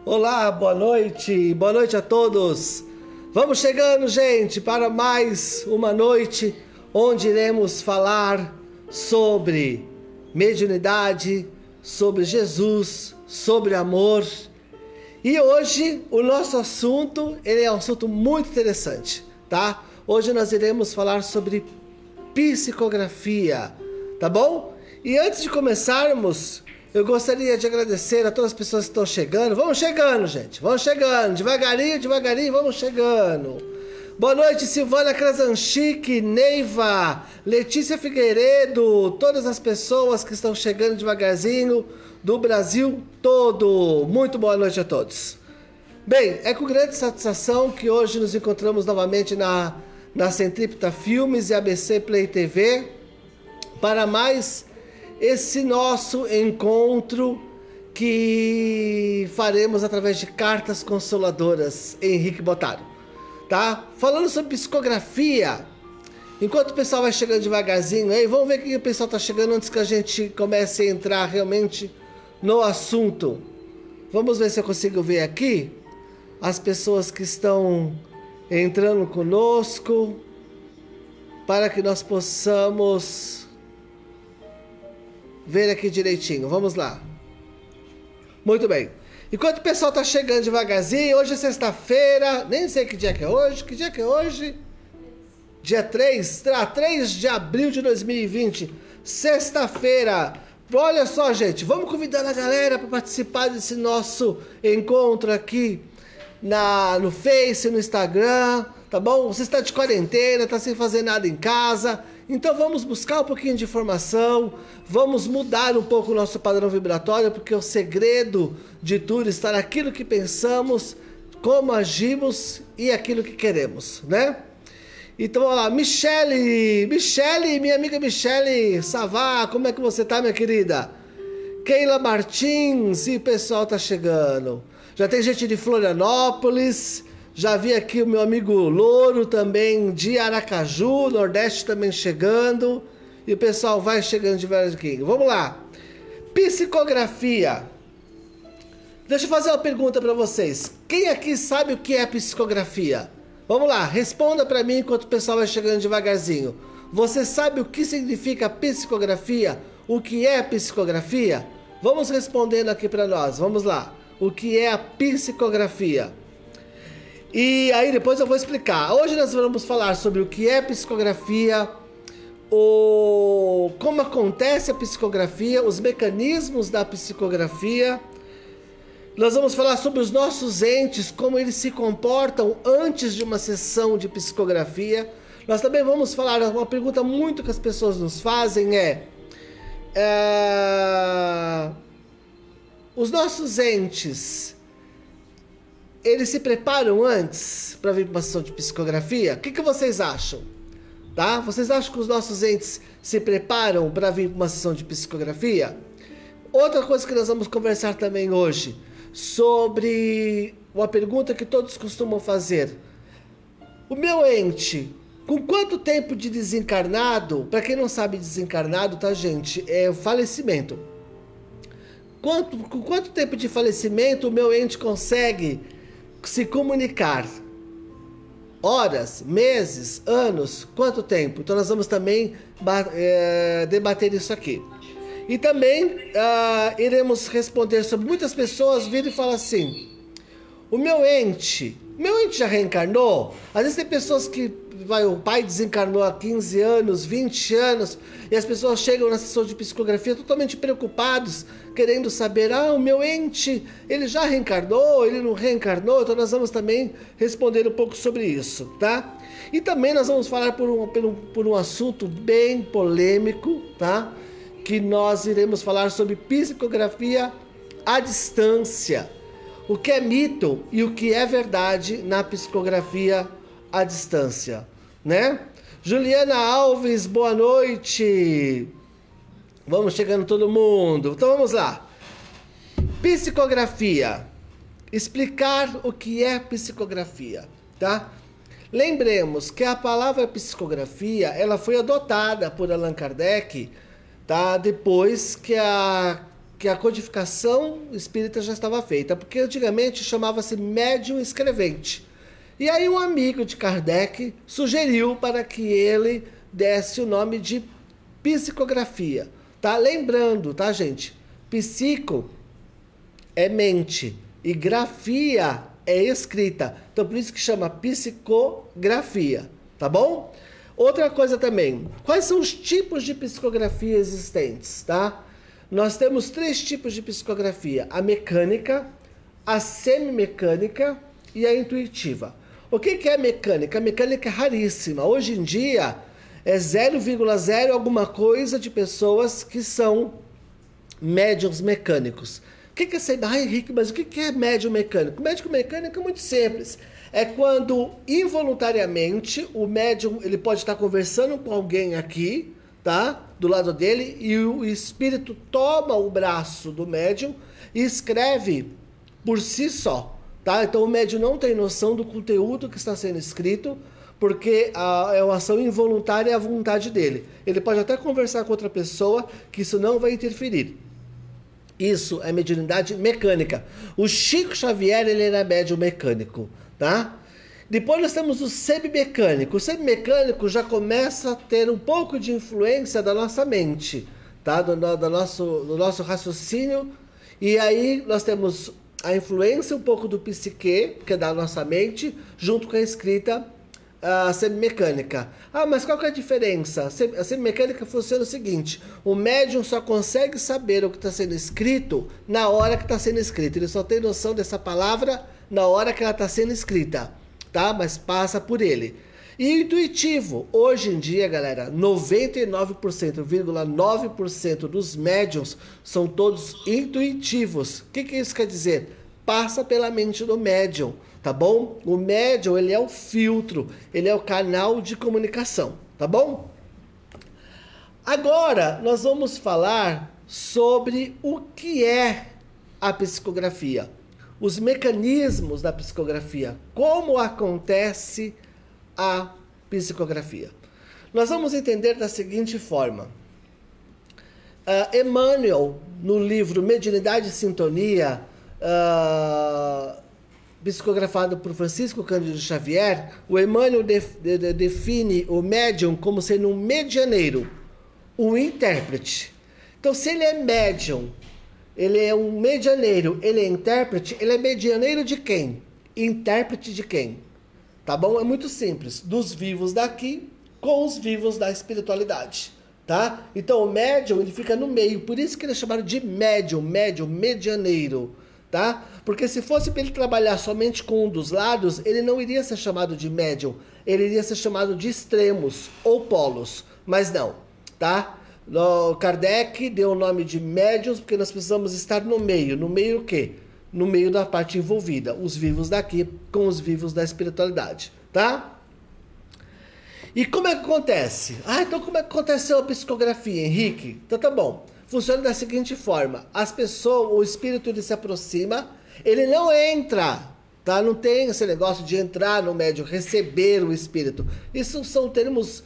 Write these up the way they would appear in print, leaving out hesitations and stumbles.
Olá, boa noite a todos. Vamos chegando, gente, para mais uma noite onde iremos falar sobre mediunidade, sobre Jesus, sobre amor. E hoje o nosso assunto, ele é um assunto muito interessante, tá? Hoje nós iremos falar sobre psicografia, tá bom? E antes de começarmos, eu gostaria de agradecer a todas as pessoas que estão chegando. Vamos chegando, gente. Vamos chegando. Devagarinho, devagarinho, vamos chegando. Boa noite, Silvana Krasanchik, Neiva, Letícia Figueiredo, todas as pessoas que estão chegando devagarzinho do Brasil todo. Muito boa noite a todos. Bem, é com grande satisfação que hoje nos encontramos novamente na Centrípeta Filmes e ABC Play TV para mais esse nosso encontro que faremos através de cartas consoladoras, Henrique Botaro, tá? Falando sobre psicografia, enquanto o pessoal vai chegando devagarzinho aí, vamos ver que o pessoal tá chegando antes que a gente comece a entrar realmente no assunto. Vamos ver se eu consigo ver aqui as pessoas que estão entrando conosco para que nós possamos ver aqui direitinho. Vamos lá. Muito bem. Enquanto o pessoal tá chegando devagarzinho, hoje é sexta-feira, nem sei que dia que é hoje. Que dia que é hoje? Dia 3 de abril de 2020. Sexta-feira. Olha só, gente, vamos convidar a galera para participar desse nosso encontro aqui no Face, no Instagram, tá bom? Você está de quarentena, está sem fazer nada em casa, então vamos buscar um pouquinho de informação, vamos mudar um pouco o nosso padrão vibratório, porque o segredo de tudo está naquilo que pensamos, como agimos e aquilo que queremos, né? Então, vamos lá, Michele, minha amiga Michele Savá, como é que você tá, minha querida? Keila Martins, e o pessoal tá chegando. Já tem gente de Florianópolis, já vi aqui o meu amigo Louro também de Aracaju, Nordeste também chegando. E o pessoal vai chegando devagarinho. Vamos lá. Psicografia. Deixa eu fazer uma pergunta para vocês. Quem aqui sabe o que é psicografia? Vamos lá, responda para mim enquanto o pessoal vai chegando devagarzinho. Você sabe o que significa psicografia? O que é psicografia? Vamos respondendo aqui para nós. Vamos lá. O que é a psicografia? E aí depois eu vou explicar. Hoje nós vamos falar sobre o que é psicografia, como acontece a psicografia, os mecanismos da psicografia. Nós vamos falar sobre os nossos entes, como eles se comportam antes de uma sessão de psicografia. Nós também vamos falar, uma pergunta muito que as pessoas nos fazem os nossos entes, eles se preparam antes para vir para uma sessão de psicografia? O que vocês acham? Tá? Vocês acham que os nossos entes se preparam para vir para uma sessão de psicografia? Outra coisa que nós vamos conversar também hoje, sobre uma pergunta que todos costumam fazer. O meu ente, com quanto tempo de desencarnado? Para quem não sabe, desencarnado, tá, gente? É o falecimento. Com quanto tempo de falecimento o meu ente consegue se comunicar? Horas, meses, anos, quanto tempo? Então nós vamos também debater isso aqui. E também iremos responder sobre muitas pessoas viram e falam assim: o meu ente já reencarnou? Às vezes tem pessoas que o pai desencarnou há 15 anos, 20 anos, e as pessoas chegam na sessão de psicografia totalmente preocupados, querendo saber, o meu ente, ele já reencarnou, ele não reencarnou? Então nós vamos também responder um pouco sobre isso, tá? E também nós vamos falar por um assunto bem polêmico, tá? Que nós iremos falar sobre psicografia à distância. O que é mito e o que é verdade na psicografia à distância, né? Juliana Alves, boa noite. Vamos chegando todo mundo. Então vamos lá. Psicografia. Explicar o que é psicografia, tá? Lembremos que a palavra psicografia, ela foi adotada por Allan Kardec, tá? Depois que que a codificação espírita já estava feita, porque antigamente chamava-se médium escrevente. E aí um amigo de Kardec sugeriu para que ele desse o nome de psicografia, tá? Lembrando, tá, gente? Psico é mente e grafia é escrita. Então por isso que chama psicografia, tá bom? Outra coisa também, quais são os tipos de psicografia existentes, tá? Nós temos 3 tipos de psicografia: a mecânica, a semimecânica e a intuitiva. O que é mecânica? A mecânica é raríssima. Hoje em dia é 0,0 alguma coisa de pessoas que são médiums mecânicos. O que é ser? Ai, Henrique, mas o que é médium mecânico? Médium mecânico é muito simples. É quando involuntariamente o médium ele pode estar conversando com alguém aqui, tá? Do lado dele, e o espírito toma o braço do médium e escreve por si só, tá? Então o médium não tem noção do conteúdo que está sendo escrito, porque é uma ação involuntária à vontade dele. Ele pode até conversar com outra pessoa, que isso não vai interferir. Isso é mediunidade mecânica. O Chico Xavier, ele era médium mecânico, tá? Depois nós temos o semimecânico. O semimecânico já começa a ter um pouco de influência da nossa mente, tá? Do nosso raciocínio. E aí nós temos a influência um pouco do psique, que é da nossa mente, junto com a escrita semimecânica. Ah, mas qual que é a diferença? A semimecânica funciona o seguinte: o médium só consegue saber o que está sendo escrito na hora que está sendo escrito. Ele só tem noção dessa palavra na hora que ela está sendo escrita, tá? Mas passa por ele. E intuitivo. Hoje em dia, galera, 99,9% dos médiums são todos intuitivos. O que isso quer dizer? Passa pela mente do médium, tá bom? O médium, ele é o filtro, ele é o canal de comunicação, tá bom? Agora, nós vamos falar sobre o que é a psicografia. Os mecanismos da psicografia, como acontece a psicografia. Nós vamos entender da seguinte forma. Emmanuel, no livro Mediunidade e Sintonia, psicografado por Francisco Cândido Xavier, o Emmanuel define o médium como sendo um medianeiro, um intérprete. Então, se ele é médium, ele é um medianeiro, ele é intérprete, ele é medianeiro de quem? Intérprete de quem? Tá bom? É muito simples. Dos vivos daqui com os vivos da espiritualidade, tá? Então o médium, ele fica no meio, por isso que ele é chamado de médium, medianeiro, tá? Porque se fosse para ele trabalhar somente com um dos lados, ele não iria ser chamado de médium, ele iria ser chamado de extremos ou polos, mas não, tá? Kardec deu o nome de médiums porque nós precisamos estar no meio. No meio o quê? No meio da parte envolvida. Os vivos daqui com os vivos da espiritualidade, tá? E como é que acontece? Então como é que aconteceu a psicografia, Henrique? Então tá bom. Funciona da seguinte forma. As pessoas, o espírito ele se aproxima, ele não entra, tá? Não tem esse negócio de entrar no médium, receber o espírito. Isso são termos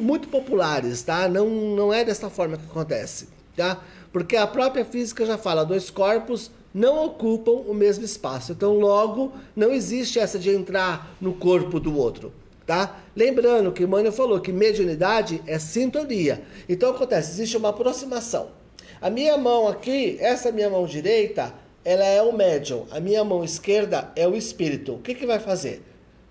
muito populares, tá? Não é dessa forma que acontece, tá? Porque a própria física já fala, 2 corpos não ocupam o mesmo espaço. Então, logo, não existe essa de entrar no corpo do outro, tá? Lembrando que Emmanuel falou que mediunidade é sintonia. Então, acontece, existe uma aproximação. A minha mão aqui, essa minha mão direita, ela é o médium. A minha mão esquerda é o espírito. O que vai fazer?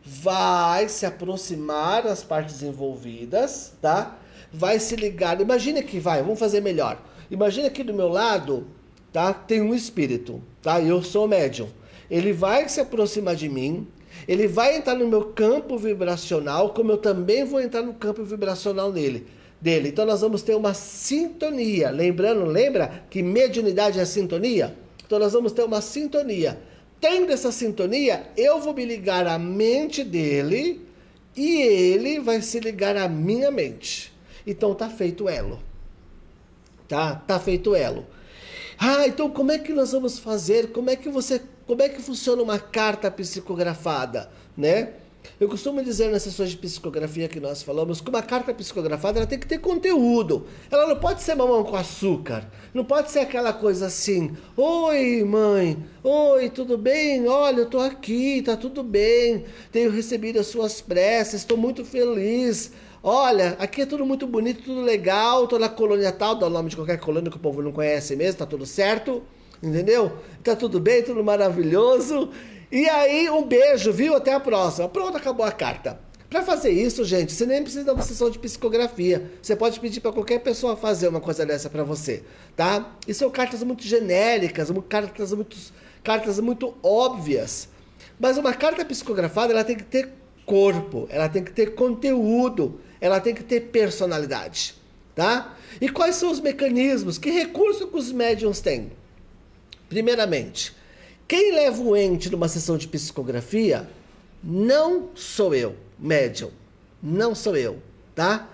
Vai se aproximar das partes envolvidas, tá? Vai se ligar. Imagina que vamos fazer melhor. Imagina que do meu lado, tá? Tem um espírito, tá? Eu sou médium. Ele vai se aproximar de mim, ele vai entrar no meu campo vibracional, como eu também vou entrar no campo vibracional dele. Então nós vamos ter uma sintonia. Lembra que mediunidade é sintonia? Então nós vamos ter uma sintonia. Tendo essa sintonia, eu vou me ligar à mente dele e ele vai se ligar à minha mente. Então tá feito elo. Tá feito elo. Então como é que nós vamos fazer? Como é que funciona uma carta psicografada, né? Eu costumo dizer nas sessões de psicografia que nós falamos que uma carta psicografada ela tem que ter conteúdo. Ela não pode ser mamão com açúcar. Não pode ser aquela coisa assim: oi, mãe. Oi, tudo bem? Olha, eu tô aqui, tá tudo bem. Tenho recebido as suas preces, estou muito feliz. Olha, aqui é tudo muito bonito, tudo legal. Tô na colônia tal, dá o nome de qualquer colônia que o povo não conhece mesmo, tá tudo certo. Entendeu? Tá tudo bem, tudo maravilhoso. E aí, um beijo, viu? Até a próxima. Pronto, acabou a carta. Para fazer isso, gente, você nem precisa de uma sessão de psicografia. Você pode pedir para qualquer pessoa fazer uma coisa dessa para você, tá? E são cartas muito genéricas, cartas muito óbvias. Mas uma carta psicografada, ela tem que ter corpo, ela tem que ter conteúdo, ela tem que ter personalidade, tá? E quais são os mecanismos? Que recurso que os médiums têm? Primeiramente, quem leva o ente numa sessão de psicografia não sou eu, médium. Não sou eu, tá?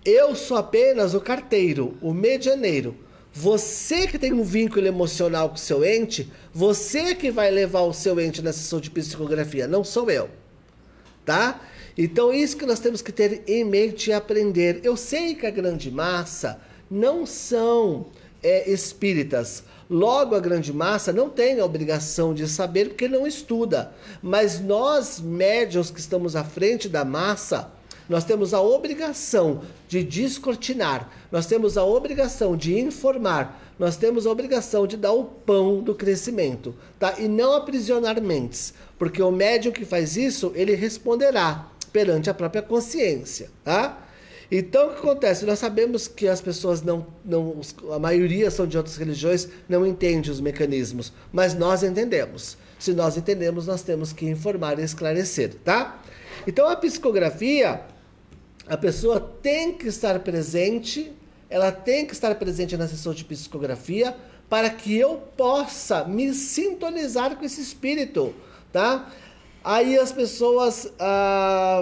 Eu sou apenas o carteiro, o medianeiro. Você que tem um vínculo emocional com o seu ente, você que vai levar o seu ente na sessão de psicografia, não sou eu, tá? Então isso que nós temos que ter em mente e aprender. Eu sei que a grande massa não são espíritas. Logo, a grande massa não tem a obrigação de saber porque não estuda. Mas nós, médiuns que estamos à frente da massa, nós temos a obrigação de descortinar, nós temos a obrigação de informar, nós temos a obrigação de dar o pão do crescimento, tá? E não aprisionar mentes, porque o médium que faz isso, ele responderá perante a própria consciência, tá? Então, o que acontece? Nós sabemos que as pessoas a maioria são de outras religiões, não entende os mecanismos, mas nós entendemos. Se nós entendemos, nós temos que informar e esclarecer, tá? Então, a psicografia, a pessoa tem que estar presente, ela tem que estar presente na sessão de psicografia para que eu possa me sintonizar com esse espírito, tá? Aí as pessoas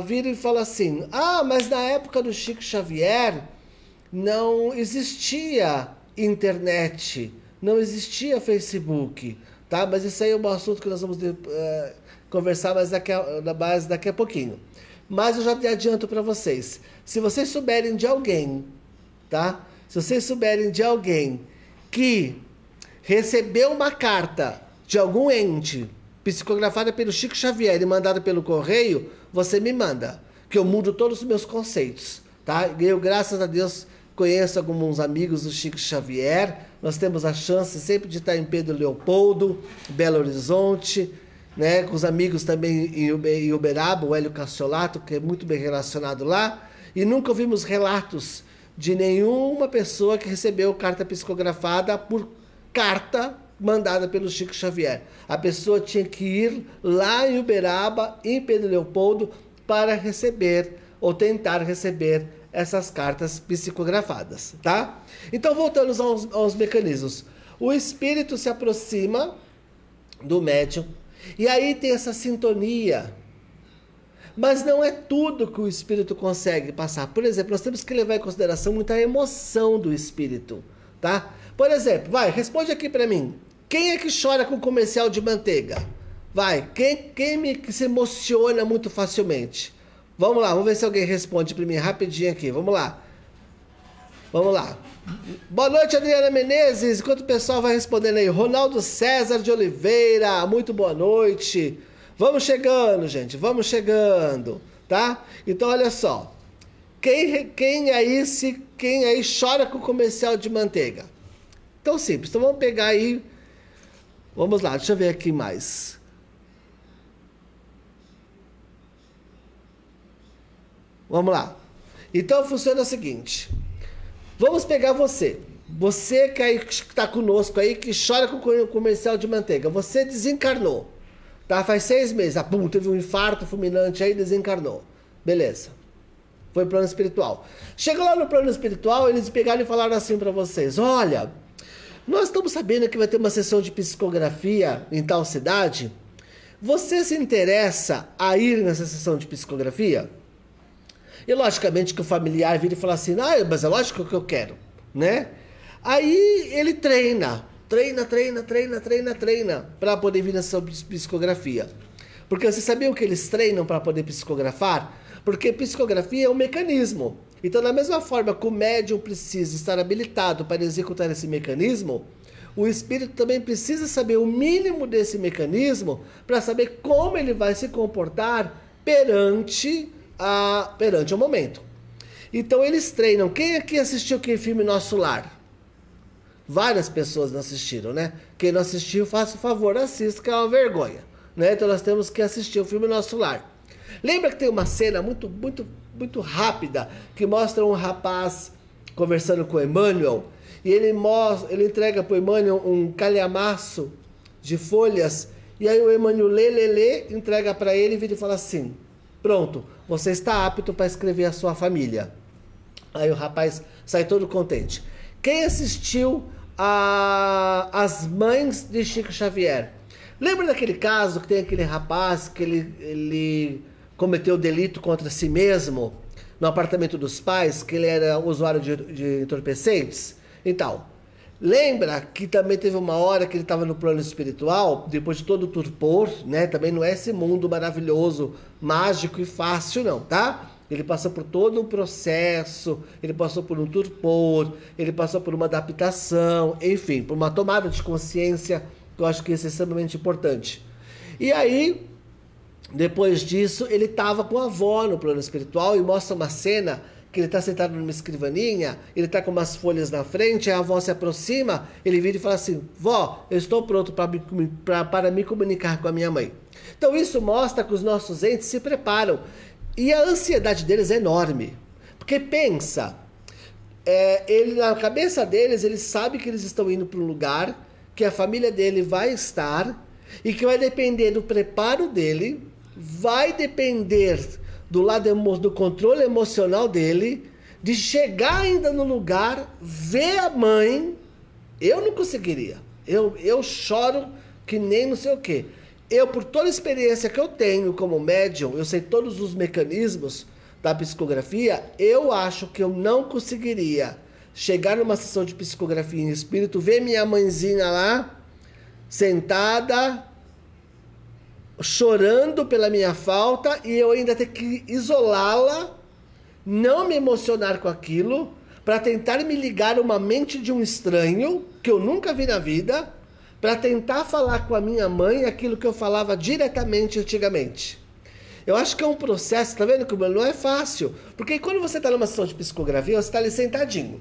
viram e falam assim: mas na época do Chico Xavier não existia internet, não existia Facebook, tá? Mas isso aí é um assunto que nós vamos conversar mais daqui a pouquinho. Mas eu já te adianto para vocês: se vocês souberem de alguém, tá? Se vocês souberem de alguém que recebeu uma carta de algum ente psicografada pelo Chico Xavier e mandada pelo correio, você me manda, que eu mudo todos os meus conceitos, tá? Eu, graças a Deus, conheço alguns amigos do Chico Xavier, nós temos a chance sempre de estar em Pedro Leopoldo, Belo Horizonte, né? Com os amigos também em Uberaba, o Hélio Cassiolato, que é muito bem relacionado lá, e nunca ouvimos relatos de nenhuma pessoa que recebeu carta psicografada por carta mandada pelo Chico Xavier. A pessoa tinha que ir lá em Uberaba, em Pedro Leopoldo, para receber ou tentar receber essas cartas psicografadas, tá? Então, voltando aos mecanismos. O espírito se aproxima do médium e aí tem essa sintonia. Mas não é tudo que o espírito consegue passar. Por exemplo, nós temos que levar em consideração muita emoção do espírito, tá? Por exemplo, responde aqui para mim. Quem é que chora com comercial de manteiga? Quem se emociona muito facilmente? Vamos lá, vamos ver se alguém responde para mim rapidinho aqui. Vamos lá. Boa noite, Adriana Menezes. Enquanto o pessoal vai respondendo aí. Ronaldo César de Oliveira, muito boa noite. Vamos chegando, gente, vamos chegando, tá? Então, olha só. Quem aí chora com comercial de manteiga? Tão simples. Então, vamos pegar aí. Vamos lá, deixa eu ver aqui mais. Vamos lá. Então, funciona o seguinte. Vamos pegar você. Você que está conosco aí, que chora com comercial de manteiga. Você desencarnou. Tá? Faz 6 meses. Teve um infarto fulminante aí, desencarnou. Beleza. Foi plano espiritual. Chegou lá no plano espiritual, eles pegaram e falaram assim para vocês: olha, nós estamos sabendo que vai ter uma sessão de psicografia em tal cidade. Você se interessa a ir nessa sessão de psicografia? E logicamente que o familiar vira e fala assim: mas é lógico que eu quero, né? Aí ele treina para poder vir nessa sessão de psicografia. Porque vocês sabiam que eles treinam para poder psicografar? Porque psicografia é um mecanismo. Então, da mesma forma que o médium precisa estar habilitado para executar esse mecanismo, o espírito também precisa saber o mínimo desse mecanismo para saber como ele vai se comportar perante o momento. Então, eles treinam. Quem aqui assistiu aquele filme Nosso Lar? Várias pessoas não assistiram, né? Quem não assistiu, faça o favor, assista, que é uma vergonha, né? Então, nós temos que assistir o filme Nosso Lar. Lembra que tem uma cena muito rápida que mostra um rapaz conversando com o Emmanuel e ele entrega para o Emmanuel um calhamaço de folhas e aí o Emmanuel lê, entrega para ele e vira e fala assim: pronto, você está apto para escrever a sua família. Aí o rapaz sai todo contente. Quem assistiu As Mães de Chico Xavier? Lembra daquele caso que tem aquele rapaz que ele cometeu delito contra si mesmo no apartamento dos pais, que ele era usuário de entorpecentes? Então, lembra que também teve uma hora que ele estava no plano espiritual, depois de todo o torpor, né? Também não é esse mundo maravilhoso, mágico e fácil não, tá? Ele passou por todo um processo, ele passou por um torpor, ele passou por uma adaptação, enfim, por uma tomada de consciência, que eu acho que isso é extremamente importante. E aí, depois disso, ele estava com a avó no plano espiritual e mostra uma cena que ele está sentado numa escrivaninha, ele está com umas folhas na frente, a avó se aproxima, ele vira e fala assim: vó, eu estou pronto para me comunicar com a minha mãe. Então isso mostra que os nossos entes se preparam. E a ansiedade deles é enorme. Porque pensa, na cabeça deles, eles sabem que eles estão indo para um lugar que a família dele vai estar e que vai depender do preparo dele, vai depender do controle emocional dele, de chegar ainda no lugar, ver a mãe. Eu não conseguiria. Eu choro que nem não sei o quê. Por toda a experiência que eu tenho como médium, eu sei todos os mecanismos da psicografia, eu acho que eu não conseguiria chegar numa sessão de psicografia em espírito, ver minha mãezinha lá, sentada, chorando pela minha falta, e eu ainda ter que isolá-la, não me emocionar com aquilo, para tentar me ligar a uma mente de um estranho, que eu nunca vi na vida, para tentar falar com a minha mãe aquilo que eu falava diretamente antigamente. Eu acho que é um processo, tá vendo como não é fácil? Porque quando você está numa sessão de psicografia, você está ali sentadinho.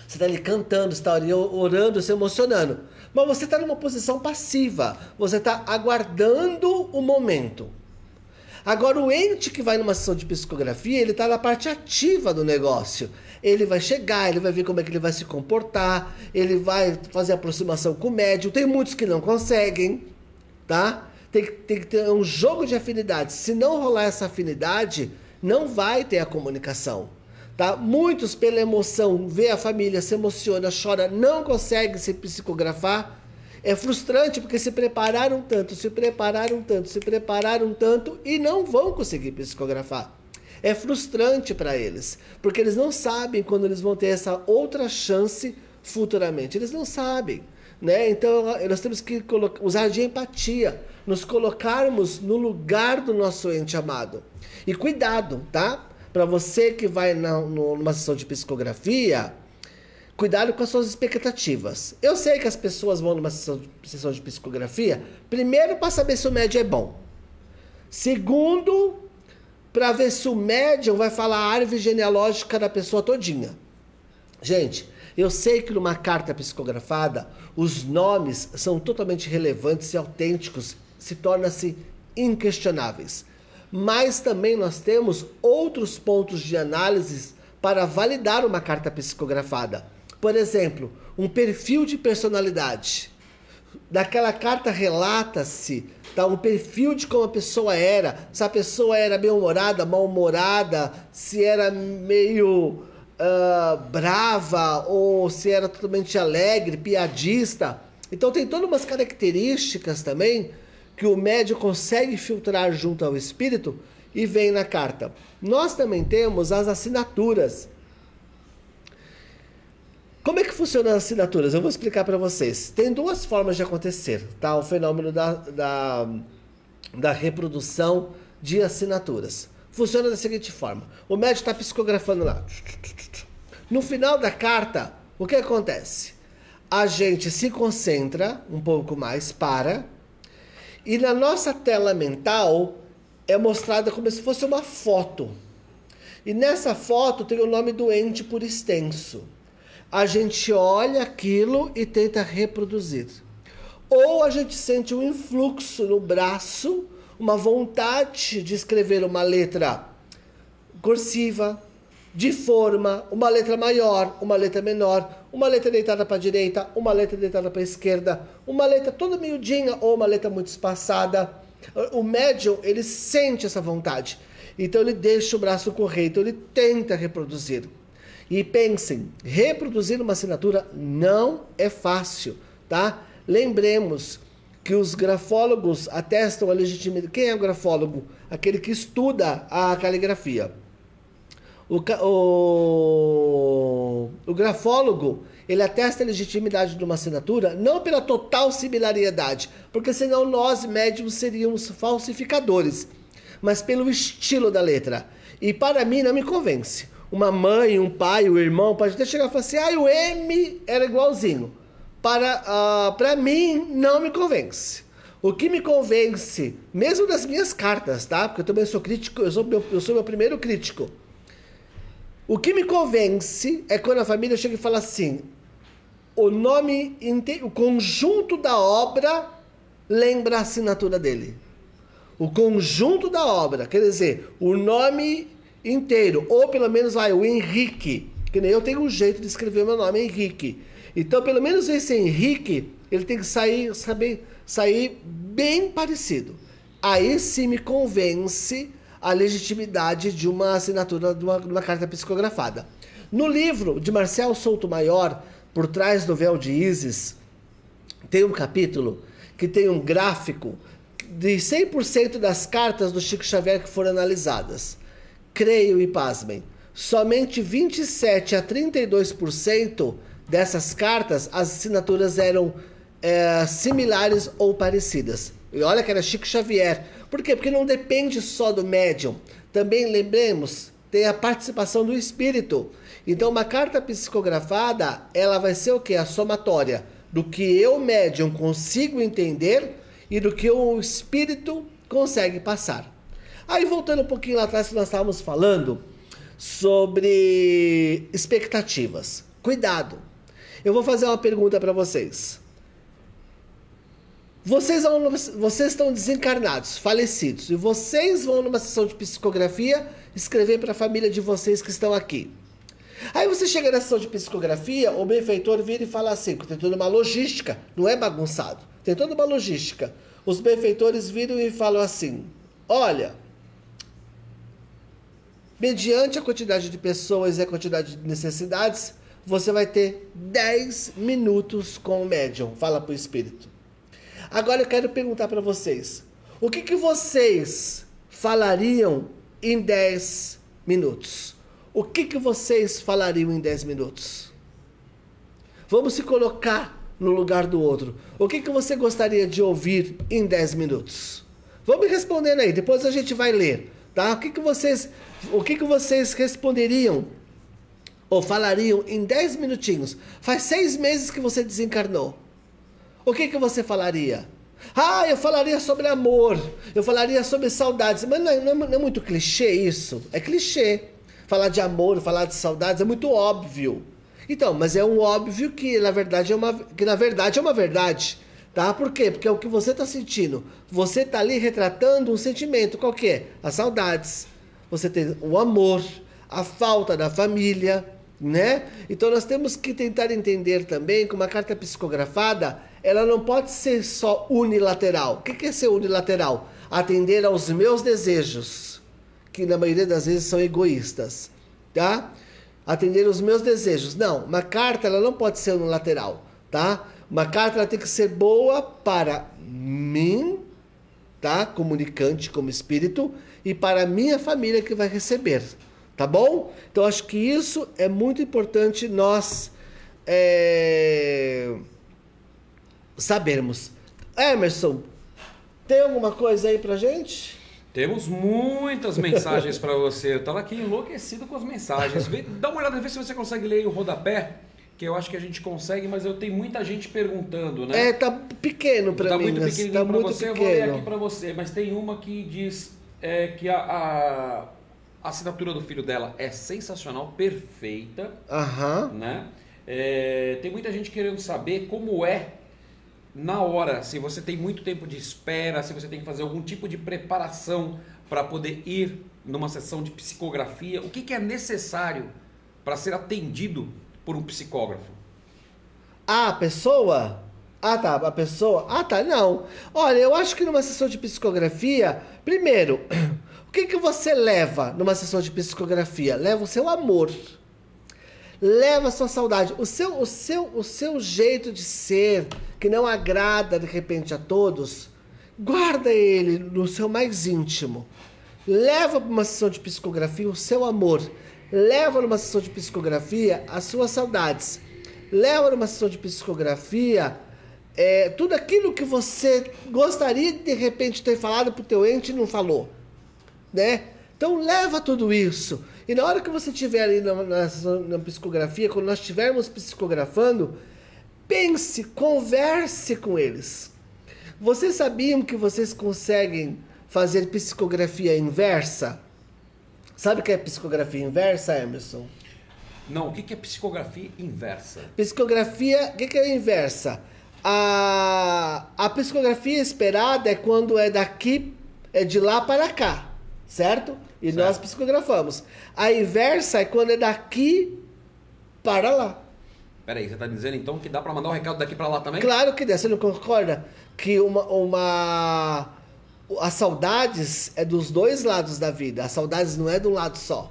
Você está ali cantando, você está ali orando, se emocionando. Mas você está numa posição passiva. Você está aguardando o momento. Agora, o ente que vai numa sessão de psicografia, ele está na parte ativa do negócio. Ele vai chegar, ele vai ver como é que ele vai se comportar, ele vai fazer aproximação com o médium. Tem muitos que não conseguem, tá? Tem que ter um jogo de afinidade. Se não rolar essa afinidade, não vai ter a comunicação, tá? Muitos, pela emoção, vê a família, se emociona, chora, não consegue se psicografar. É frustrante porque se prepararam tanto e não vão conseguir psicografar. É frustrante para eles, porque eles não sabem quando eles vão ter essa outra chance futuramente. Eles não sabem, né? Então, nós temos que usar de empatia, nos colocarmos no lugar do nosso ente amado. E cuidado, tá? Para você que vai numa sessão de psicografia, cuidado com as suas expectativas. Eu sei que as pessoas vão numa sessão de psicografia, primeiro para saber se o médium é bom. Segundo, para ver se o médium vai falar a árvore genealógica da pessoa todinha. Gente, eu sei que numa carta psicografada, os nomes são totalmente relevantes e autênticos, se tornam-se inquestionáveis. Mas também nós temos outros pontos de análise para validar uma carta psicografada. Por exemplo, um perfil de personalidade. Daquela carta relata-se, tá, um perfil de como a pessoa era. Se a pessoa era bem-humorada, mal-humorada, se era meio brava, ou se era totalmente alegre, piadista. Então tem todas umas características também que o médium consegue filtrar junto ao espírito e vem na carta. Nós também temos as assinaturas. Como é que funcionam as assinaturas? Eu vou explicar para vocês. Tem duas formas de acontecer, tá? O fenômeno da reprodução de assinaturas. Funciona da seguinte forma: o médium está psicografando lá. No final da carta, o que acontece? A gente se concentra um pouco mais, e na nossa tela mental é mostrada como se fosse uma foto. E nessa foto tem o nome do ente por extenso. A gente olha aquilo e tenta reproduzir. Ou a gente sente um influxo no braço, uma vontade de escrever uma letra cursiva, de forma, uma letra maior, uma letra menor, uma letra deitada para a direita, uma letra deitada para a esquerda, uma letra toda miudinha ou uma letra muito espaçada. O médium, ele sente essa vontade. Então ele deixa o braço correr, então ele tenta reproduzir. E pensem, reproduzir uma assinatura não é fácil, tá? Lembremos que os grafólogos atestam a legitimidade. Quem é o grafólogo? Aquele que estuda a caligrafia. O grafólogo, ele atesta a legitimidade de uma assinatura não pela total similaridade, porque senão nós, médiums, seríamos falsificadores, mas pelo estilo da letra. E para mim não me convence. Uma mãe, um pai, um irmão pode até chegar e falar assim: o M era igualzinho. Para mim não me convence. O que me convence, mesmo das minhas cartas, tá? Porque eu também sou crítico, eu sou meu primeiro crítico. O que me convence é quando a família chega e fala assim: o nome, o conjunto da obra lembra a assinatura dele. O conjunto da obra, quer dizer, o nome inteiro, ou pelo menos o Henrique, que nem eu tenho um jeito de escrever meu nome, Henrique. Então, pelo menos esse Henrique, ele tem que sair bem parecido. Aí sim me convence a legitimidade de uma assinatura de uma carta psicografada. No livro de Marcial Souto Maior, Por Trás do Véu de Ísis, tem um capítulo que tem um gráfico de 100% das cartas do Chico Xavier que foram analisadas. Creio e pasmem, somente 27 a 32% dessas cartas, as assinaturas eram similares ou parecidas. E olha que era Chico Xavier. Por quê? Porque não depende só do médium. Também, lembremos, tem a participação do espírito. Então, uma carta psicografada, ela vai ser o quê? A somatória do que eu, médium, consigo entender e do que o espírito consegue passar. Aí, voltando um pouquinho lá atrás, que nós estávamos falando sobre expectativas. Cuidado. Eu vou fazer uma pergunta para vocês. Vocês estão desencarnados, falecidos, e vocês vão numa sessão de psicografia escrever para a família de vocês que estão aqui. Aí você chega na sessão de psicografia, o benfeitor vira e fala assim, tem toda uma logística, não é bagunçado, tem toda uma logística. Os benfeitores viram e falam assim: olha, mediante a quantidade de pessoas e a quantidade de necessidades, você vai ter 10 minutos com o médium, fala para o espírito. Agora eu quero perguntar para vocês, o que vocês falariam em 10 minutos? O que vocês falariam em 10 minutos? Vamos se colocar no lugar do outro. O que você gostaria de ouvir em 10 minutos? Vamos respondendo aí, depois a gente vai ler, tá? O que vocês responderiam ou falariam em 10 minutinhos? Faz 6 meses que você desencarnou. O que você falaria? Eu falaria sobre amor, eu falaria sobre saudades. Mas não é muito clichê isso? É clichê. Falar de amor, falar de saudades é muito óbvio. Então, mas é um óbvio que na verdade é uma verdade. Tá? Por quê? Porque é o que você está sentindo. Você está ali retratando um sentimento. Qual que é? As saudades. Você tem o amor, a falta da família, né? Então nós temos que tentar entender também que uma carta psicografada, ela não pode ser só unilateral. O que é ser unilateral? Atender aos meus desejos, que na maioria das vezes são egoístas, tá? Atender os meus desejos. Não, uma carta ela não pode ser unilateral, tá? Uma carta ela tem que ser boa para mim, tá? Comunicante como espírito, e para a minha família que vai receber. Tá bom? Então, acho que isso é muito importante nós sabermos. Emerson, Tem alguma coisa aí pra gente? Temos muitas mensagens para você. Eu tava aqui enlouquecido com as mensagens. Dá uma olhada, vê se você consegue ler o rodapé, que eu acho que a gente consegue, mas eu tenho muita gente perguntando, né? Tá pequeno pra mim. Tá muito pequenininho tá para muito você, pequeno. eu vou ler aqui para você. Mas tem uma que diz que a assinatura do filho dela é sensacional, perfeita, né? Tem muita gente querendo saber como é na hora, se você tem muito tempo de espera, se você tem que fazer algum tipo de preparação para poder ir numa sessão de psicografia, o que é necessário para ser atendido por um psicógrafo? A pessoa? Tá, a pessoa? Tá, não. Olha, eu acho que numa sessão de psicografia, primeiro, o que você leva numa sessão de psicografia? Leva o seu amor. Leva a sua saudade, o seu jeito de ser, que não agrada de repente a todos, guarda ele no seu mais íntimo. Leva para uma sessão de psicografia o seu amor. Leva numa sessão de psicografia as suas saudades. Leva numa sessão de psicografia tudo aquilo que você gostaria de repente ter falado para o teu ente e não falou, né? Então leva tudo isso. E na hora que você estiver ali na psicografia, quando nós estivermos psicografando, pense, converse com eles. Vocês sabiam que vocês conseguem fazer psicografia inversa? Sabe o que é psicografia inversa, Emerson? Não, o que é psicografia inversa? Psicografia, o que é inversa? A psicografia esperada é quando é de lá para cá, certo? E certo. Nós psicografamos. A inversa é quando é daqui para lá. Peraí, você está dizendo então que dá para mandar um recado daqui para lá também? Claro que dá. Você não concorda que as saudades é dos dois lados da vida. As saudades não é de um lado só.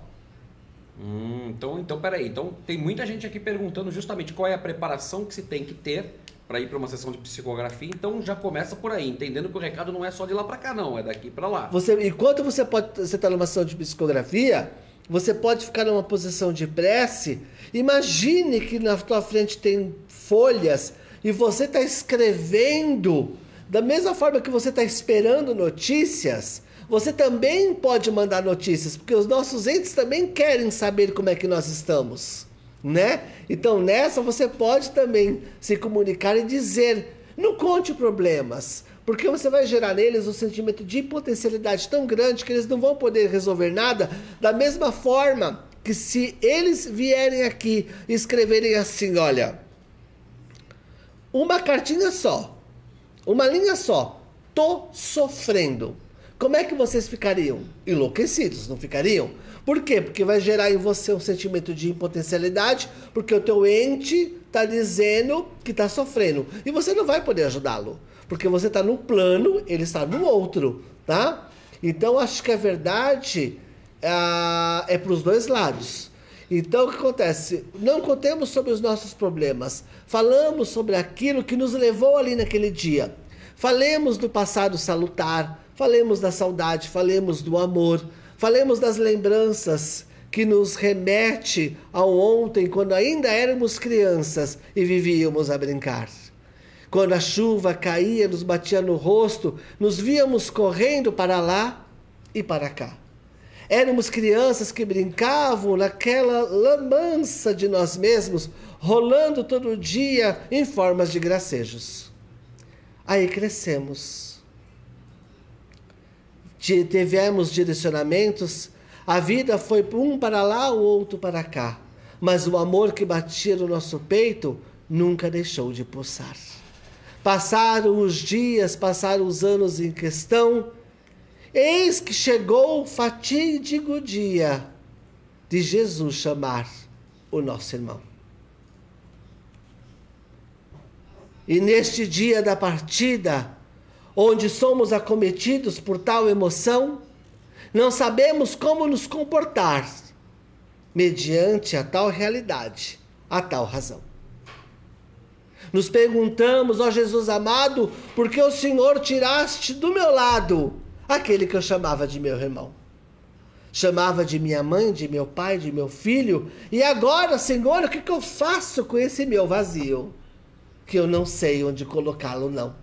Então peraí. Então tem muita gente aqui perguntando justamente qual é a preparação que se tem que ter para ir para uma sessão de psicografia. Então já começa por aí, entendendo que o recado não é só de lá para cá não, é daqui para lá. Enquanto você está numa sessão de psicografia, você pode ficar numa posição de prece. Imagine que na tua frente tem folhas e você está escrevendo da mesma forma que você está esperando notícias. Você também pode mandar notícias, porque os nossos entes também querem saber como é que nós estamos, né? Então nessa você pode também se comunicar e dizer, não conte problemas, porque você vai gerar neles um sentimento de potencialidade tão grande que eles não vão poder resolver nada, da mesma forma que se eles vierem aqui e escreverem assim, olha, uma cartinha só, uma linha só, tô sofrendo. Como é que vocês ficariam? Enlouquecidos, não ficariam? Por quê? Porque vai gerar em você um sentimento de impotencialidade, porque o teu ente está dizendo que está sofrendo. E você não vai poder ajudá-lo, porque você está num plano, ele está no outro, tá? Então, acho que a verdade é para os dois lados. Então, o que acontece? Não contemos sobre os nossos problemas. Falamos sobre aquilo que nos levou ali naquele dia. Falemos do passado salutar, falemos da saudade, falemos do amor, falemos das lembranças que nos remete ao ontem, quando ainda éramos crianças e vivíamos a brincar. Quando a chuva caía, nos batia no rosto, nos víamos correndo para lá e para cá. Éramos crianças que brincavam naquela lambança de nós mesmos, rolando todo dia em formas de gracejos. Aí crescemos. Tivemos direcionamentos, a vida foi um para lá, o outro para cá. Mas o amor que batia no nosso peito nunca deixou de pulsar. Passaram os dias, passaram os anos em questão. Eis que chegou o fatídico dia de Jesus chamar o nosso irmão. E neste dia da partida, onde somos acometidos por tal emoção, não sabemos como nos comportar mediante a tal realidade, a tal razão. Nos perguntamos, ó Jesus amado, por que o Senhor tiraste do meu lado aquele que eu chamava de meu irmão? Chamava de minha mãe, de meu pai, de meu filho, e agora, Senhor, o que eu faço com esse meu vazio? Que eu não sei onde colocá-lo, não.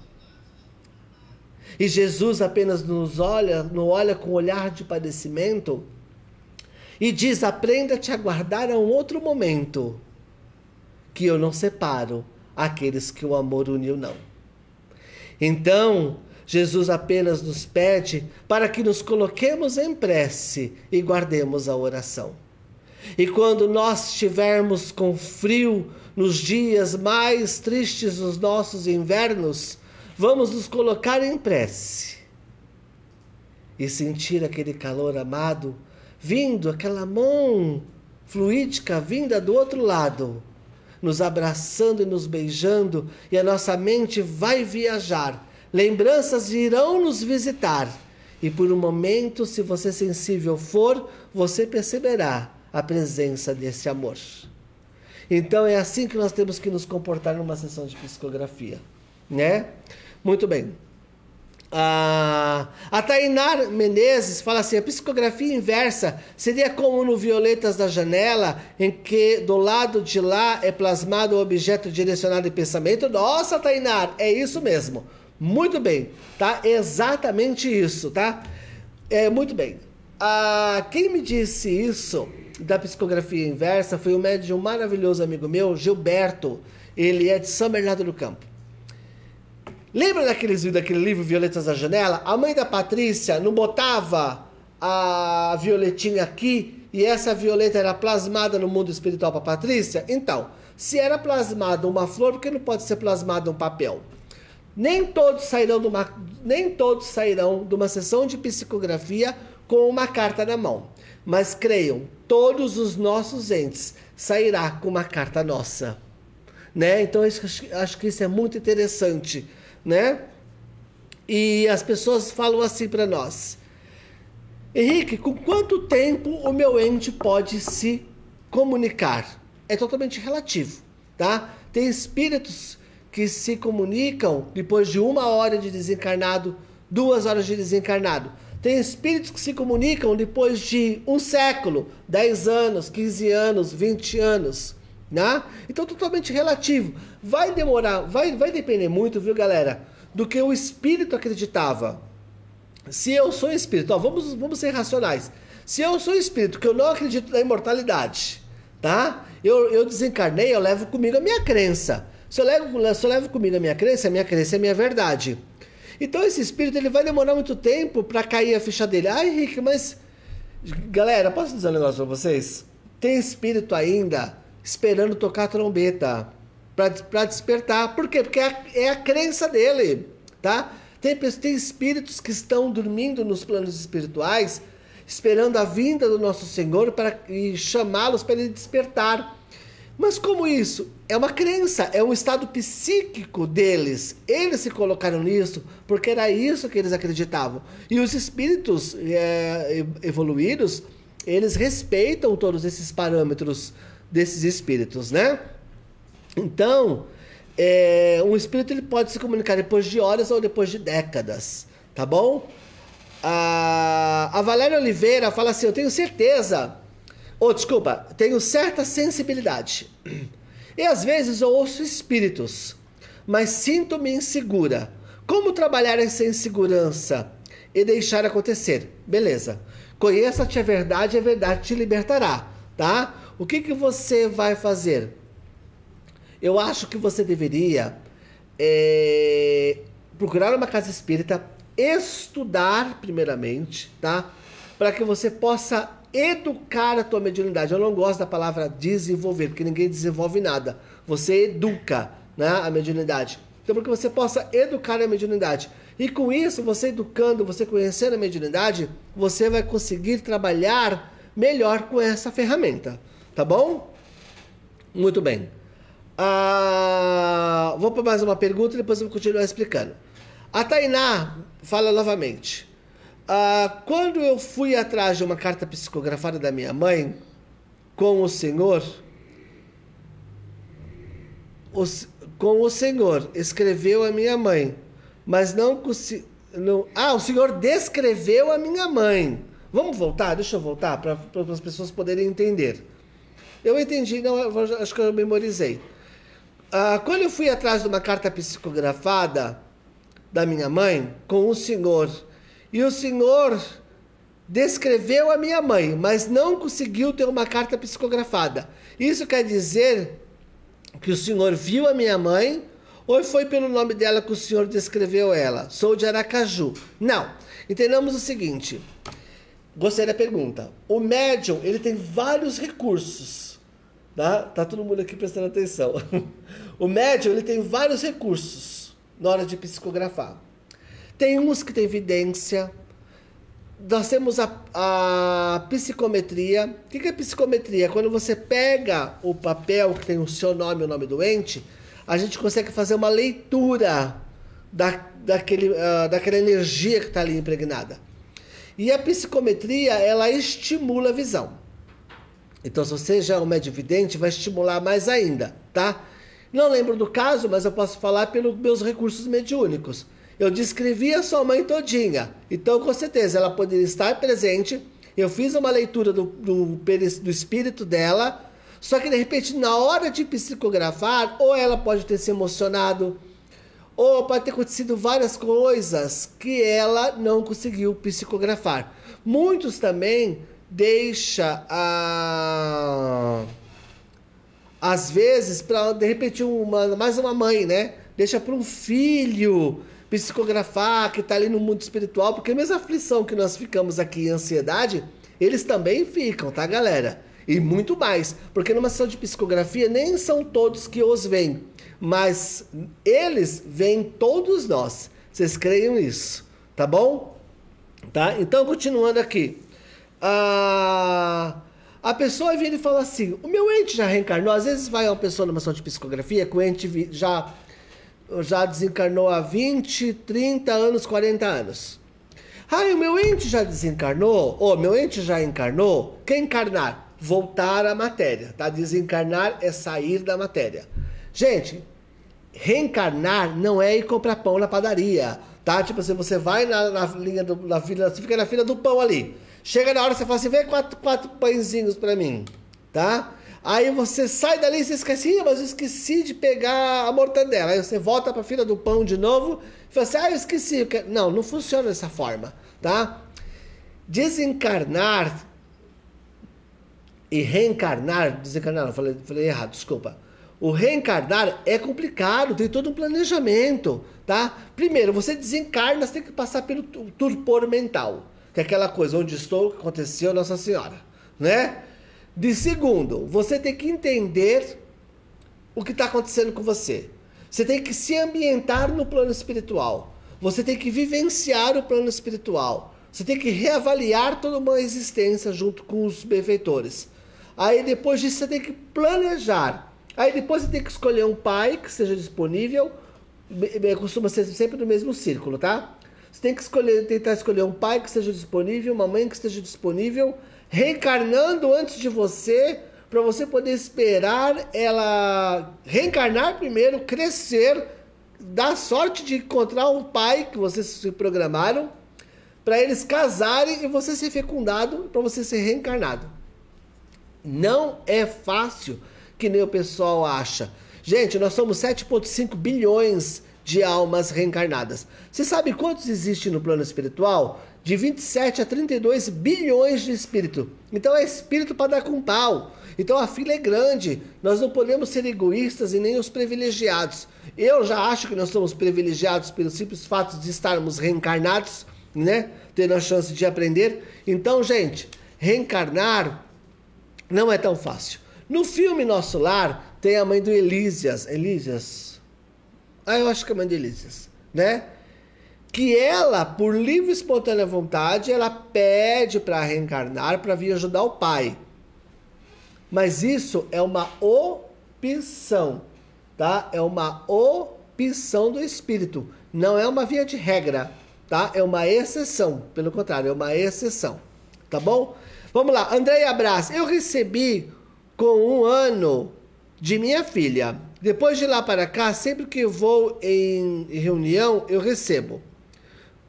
e Jesus apenas nos olha, não olha com olhar de padecimento e diz: aprenda a te aguardar a um outro momento, que eu não separo aqueles que o amor uniu, não. Então, Jesus apenas nos pede para que nos coloquemos em prece e guardemos a oração. E quando nós estivermos com frio, nos dias mais tristes dos nossos invernos, vamos nos colocar em prece e sentir aquele calor amado vindo, aquela mão fluídica vinda do outro lado, nos abraçando e nos beijando, e a nossa mente vai viajar. Lembranças irão nos visitar, e por um momento, se você sensível for, você perceberá a presença desse amor. Então é assim que nós temos que nos comportar numa sessão de psicografia, né? Muito bem. A Tainá Menezes fala assim: a psicografia inversa seria como no Violetas da Janela, em que do lado de lá é plasmado o objeto direcionado em pensamento. Nossa, Tainá, é isso mesmo. Muito bem, tá? Exatamente isso, tá? Muito bem. Quem me disse isso da psicografia inversa foi um médium maravilhoso amigo meu, Gilberto. Ele é de São Bernardo do Campo. Lembra daquele livro Violetas da Janela? A mãe da Patrícia não botava a violetinha aqui e essa violeta era plasmada no mundo espiritual para Patrícia? Então, se era plasmada uma flor, por que não pode ser plasmada um papel? Nem todos sairão de uma sessão de psicografia com uma carta na mão. Mas creiam, todos os nossos entes sairá com uma carta nossa, né? Então acho que isso é muito interessante, né? E as pessoas falam assim para nós: Henrique, com quanto tempo o meu ente pode se comunicar? É totalmente relativo, tá? Tem espíritos que se comunicam depois de 1 hora de desencarnado, 2 horas de desencarnado. Tem espíritos que se comunicam depois de 1 século, 10 anos, 15 anos, 20 anos, né? Então, totalmente relativo. Vai demorar, vai depender muito, viu, galera, do que o espírito acreditava. Se eu sou espírito, vamos ser racionais. Se eu sou espírito, que eu não acredito na imortalidade, tá? Eu desencarnei, eu levo comigo a minha crença. Se eu levo comigo a minha crença é minha verdade. Então esse espírito ele vai demorar muito tempo para cair a ficha dele. Ah, Henrique, mas... Galera, posso dizer um negócio para vocês? Tem espírito ainda esperando tocar a trombeta para despertar. Por quê? Porque é a crença dele, tá? Tem espíritos que estão dormindo nos planos espirituais, esperando a vinda do nosso Senhor e chamá-los para ele despertar. Mas como isso? É uma crença, é um estado psíquico deles. Eles se colocaram nisso porque era isso que eles acreditavam. E os espíritos evoluídos, eles respeitam todos esses parâmetros desses espíritos, né? Então, um espírito ele pode se comunicar depois de horas ou depois de décadas, tá bom? A Valéria Oliveira fala assim: eu tenho certeza... tenho certa sensibilidade. E às vezes eu ouço espíritos, mas sinto-me insegura. Como trabalhar essa insegurança e deixar acontecer? Beleza. Conheça-te a verdade te libertará, tá? O que você vai fazer? Eu acho que você deveria procurar uma casa espírita, estudar primeiramente, tá? Para que você possa educar a tua mediunidade. Eu não gosto da palavra desenvolver, porque ninguém desenvolve nada. Você educa, né, a mediunidade. Então, para que você possa educar a mediunidade. E com isso, você educando, você conhecendo a mediunidade, você vai conseguir trabalhar melhor com essa ferramenta. Tá bom? Muito bem. Vou para mais uma pergunta e depois eu vou continuar explicando. A Tainá fala novamente: quando eu fui atrás de uma carta psicografada da minha mãe com o Senhor, o Senhor escreveu a minha mãe, mas o Senhor descreveu a minha mãe. Vamos voltar? Deixa eu voltar para as pessoas poderem entender. Eu entendi, acho que eu memorizei. Quando eu fui atrás de uma carta psicografada da minha mãe com o senhor. E o senhor descreveu a minha mãe, mas não conseguiu ter uma carta psicografada. Isso quer dizer que o senhor viu a minha mãe ou foi pelo nome dela que o senhor descreveu ela? Sou de Aracaju. Não. Entendamos o seguinte. Gostei da pergunta. O médium, ele tem vários recursos. Tá todo mundo aqui prestando atenção. O médium, ele tem vários recursos na hora de psicografar. Tem uns que tem evidência. Nós temos a psicometria. O que é psicometria? Quando você pega o papel que tem o seu nome e o nome do ente, a gente consegue fazer uma leitura daquela energia que está ali impregnada. E a psicometria, ela estimula a visão. Então, se você já é um médium-vidente, vai estimular mais ainda, tá? Não lembro do caso, mas eu posso falar pelos meus recursos mediúnicos. Eu descrevi a sua mãe todinha. Então, com certeza, ela poderia estar presente. Eu fiz uma leitura do espírito dela. Só que, de repente, na hora de psicografar, ou ela pode ter se emocionado, ou pode ter acontecido várias coisas que ela não conseguiu psicografar. Muitos também deixam, às vezes, para, de repente, mais uma mãe, né? Deixa para um filho psicografar, que está ali no mundo espiritual, porque a mesma aflição que nós ficamos aqui em ansiedade, eles também ficam, tá, galera? E muito mais, porque numa sessão de psicografia nem são todos que os veem, mas eles veem todos nós. Vocês creiam nisso, tá bom? Tá? Então, continuando aqui. A pessoa vem e fala assim, o meu ente já reencarnou. Às vezes vai uma pessoa numa sessão de psicografia que o ente já desencarnou há 20, 30 anos, 40 anos. O meu ente já desencarnou? Ou meu ente já encarnou? Quer encarnar? Voltar à matéria, tá? Desencarnar é sair da matéria. Gente, reencarnar não é ir comprar pão na padaria, tá? Tipo assim, você vai na fila, você fica na fila do pão ali. Chega na hora, você fala assim, vem quatro pãezinhos pra mim, tá? Aí você sai dali e você esquece, mas eu esqueci de pegar a mortadela. Aí você volta pra fila do pão de novo e fala assim, eu esqueci. Não, não funciona dessa forma, tá? Desencarnar e reencarnar, desencarnar, não, falei errado, desculpa. O reencarnar é complicado, tem todo um planejamento, tá? Primeiro, você desencarna, você tem que passar pelo torpor mental, que é aquela coisa, onde estou, que aconteceu, Nossa Senhora, né? De segundo, você tem que entender o que está acontecendo com você. Você tem que se ambientar no plano espiritual. Você tem que vivenciar o plano espiritual. Você tem que reavaliar toda uma existência junto com os benfeitores. Aí depois disso você tem que planejar. Aí depois você tem que escolher um pai que seja disponível. Costuma ser sempre no mesmo círculo, tá? Você tem que tentar escolher um pai que esteja disponível, uma mãe que esteja disponível, reencarnando antes de você, para você poder esperar ela reencarnar primeiro, crescer, dar sorte de encontrar um pai que vocês se programaram, para eles casarem e você ser fecundado, para você ser reencarnado. Não é fácil, que nem o pessoal acha. Gente, nós somos 7,5 bilhões de almas reencarnadas. Você sabe quantos existem no plano espiritual? De 27 a 32 bilhões de espírito. Então é espírito para dar com pau. Então a fila é grande. Nós não podemos ser egoístas e nem os privilegiados. Eu já acho que nós somos privilegiados pelo simples fato de estarmos reencarnados, né? Tendo a chance de aprender. Então, gente, reencarnar não é tão fácil. No filme Nosso Lar, tem a mãe do Elísias. Eu acho que é a mãe de Elísias, né? Que ela, por livre e espontânea vontade, ela pede para reencarnar para vir ajudar o pai. Mas isso é uma opção, tá? É uma opção do espírito. Não é uma via de regra, tá? É uma exceção. Pelo contrário, é uma exceção. Tá bom? Vamos lá. Andréia Brás. Eu recebi com 1 ano de minha filha. Depois de lá para cá, sempre que vou em reunião, eu recebo.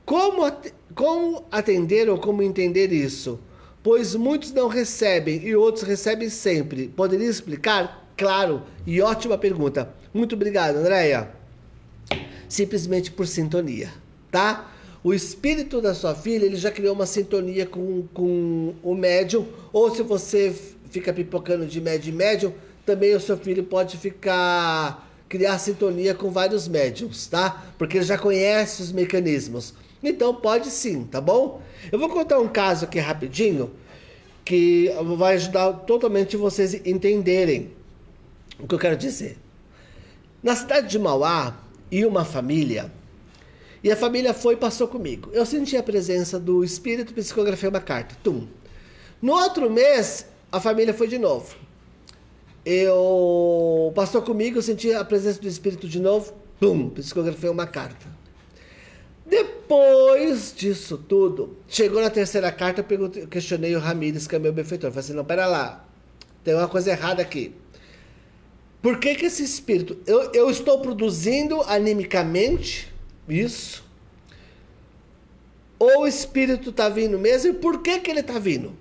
Como atender ou como entender isso? Pois muitos não recebem e outros recebem sempre. Poderia explicar? Claro. E ótima pergunta. Muito obrigado, Andréia. simplesmente por sintonia, tá? O espírito da sua filha, ele já criou uma sintonia com o médium, ou se você fica pipocando de médium em médium, também o seu filho pode criar sintonia com vários médiums, tá? Porque ele já conhece os mecanismos. Então pode sim, tá bom? Eu vou contar um caso aqui rapidinho, que vai ajudar totalmente vocês entenderem o que eu quero dizer. Na cidade de Mauá, ia uma família, e a família foi e passou comigo. Eu senti a presença do espírito, psicografei uma carta. Tum. No outro mês, a família foi de novo. Passou comigo, eu senti a presença do espírito de novo. Pum, psicografei uma carta. Depois disso tudo, chegou na terceira carta, eu questionei o Ramírez, que é meu benfeitor. Falei assim, não, pera lá, tem uma coisa errada aqui. Por que esse espírito... Eu estou produzindo animicamente isso? Ou o espírito está vindo mesmo? E por que ele está vindo?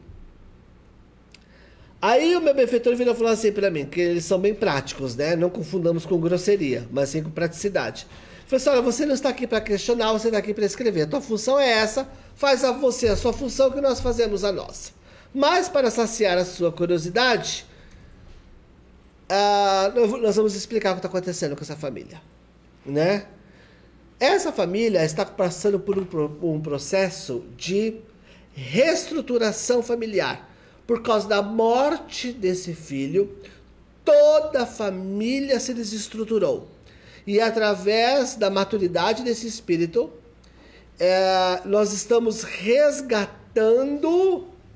Aí o meu benfeitor virou e falou assim para mim, que eles são bem práticos, né? Não confundamos com grosseria, mas sim com praticidade. Falei assim, olha, você não está aqui para questionar, você está aqui para escrever. A tua função é essa, faz a você a sua função, que nós fazemos a nossa. Mas para saciar a sua curiosidade, nós vamos explicar o que está acontecendo com essa família, né? Essa família está passando por um processo de reestruturação familiar. Por causa da morte desse filho, toda a família se desestruturou. E através da maturidade desse espírito, nós estamos resgatando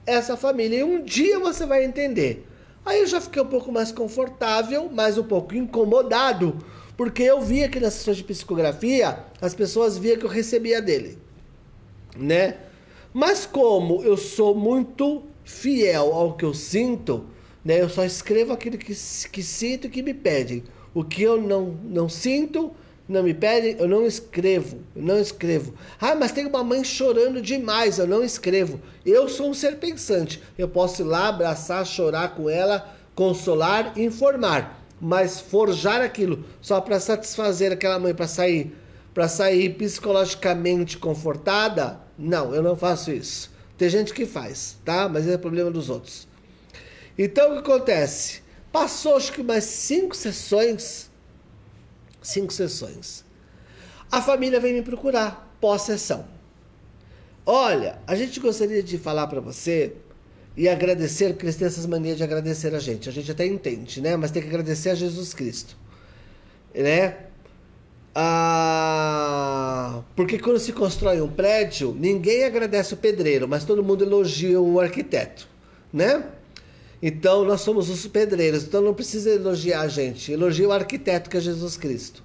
essa família. E um dia você vai entender. Aí eu já fiquei um pouco mais confortável, mas um pouco incomodado, porque eu via que nas sessões de psicografia, as pessoas viam que eu recebia dele, né? Mas como eu sou muito fiel ao que eu sinto, né? Eu só escrevo aquilo que sinto e que me pedem. O que eu não sinto, não me pedem, eu não escrevo. Ah, mas tem uma mãe chorando demais, eu não escrevo. Eu sou um ser pensante. Eu posso ir lá, abraçar, chorar com ela, consolar, informar. Mas forjar aquilo só para satisfazer aquela mãe, para sair psicologicamente confortada, não, eu não faço isso. Tem gente que faz, tá? Mas é problema dos outros. Então, o que acontece? Passou, acho que mais 5 sessões. 5 sessões. A família vem me procurar, pós-sessão. Olha, a gente gostaria de falar para você e agradecer, porque eles têm essas manias de agradecer a gente. A gente até entende, né? Mas tem que agradecer a Jesus Cristo, né? Porque quando se constrói um prédio, ninguém agradece o pedreiro, mas todo mundo elogia o arquiteto, né? Então nós somos os pedreiros, então não precisa elogiar a gente, elogia o arquiteto, que é Jesus Cristo.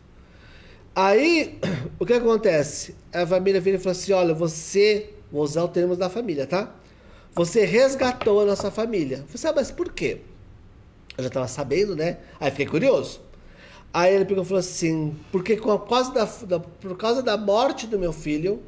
Aí, o que acontece? A família vira e fala assim, olha, você, vou usar o termo da família, tá? Você resgatou a nossa família. Eu falei, mas por quê? Eu já estava sabendo, né? Aí fiquei curioso. Aí ele pegou e falou assim, porque por causa da morte do meu filho,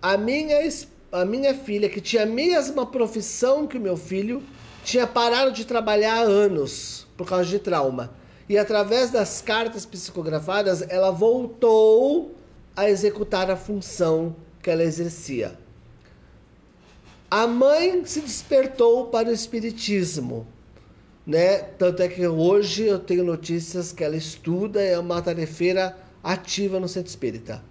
a minha filha, que tinha a mesma profissão que o meu filho, tinha parado de trabalhar há anos, por causa de trauma. E através das cartas psicografadas, ela voltou a executar a função que ela exercia. A mãe se despertou para o espiritismo, né? Tanto é que hoje eu tenho notícias que ela estuda, é uma tarefeira ativa no centro espírita.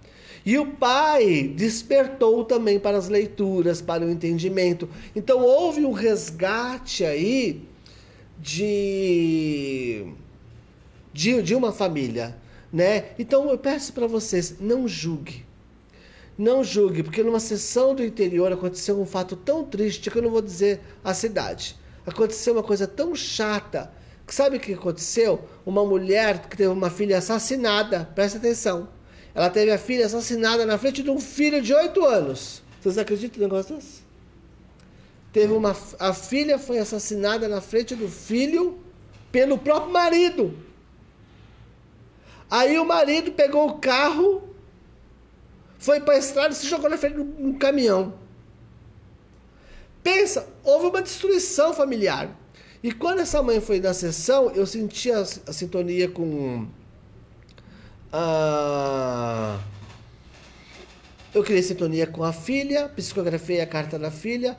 E o pai despertou também para as leituras, para o entendimento. Então houve um resgate aí de uma família, né? Então eu peço para vocês, não julgue. Não julgue, porque numa sessão do interior aconteceu um fato tão triste que eu não vou dizer a cidade. Aconteceu uma coisa tão chata. Sabe o que aconteceu? Uma mulher que teve uma filha assassinada, presta atenção. Ela teve a filha assassinada na frente de um filho de 8 anos. Vocês acreditam no negócio desse? A filha foi assassinada na frente do filho pelo próprio marido. Aí o marido pegou o carro, foi para a estrada e se jogou na frente de um caminhão. Pensa, houve uma destruição familiar. E quando essa mãe foi na sessão, eu senti a sintonia com Eu criei sintonia com a filha, psicografei a carta da filha.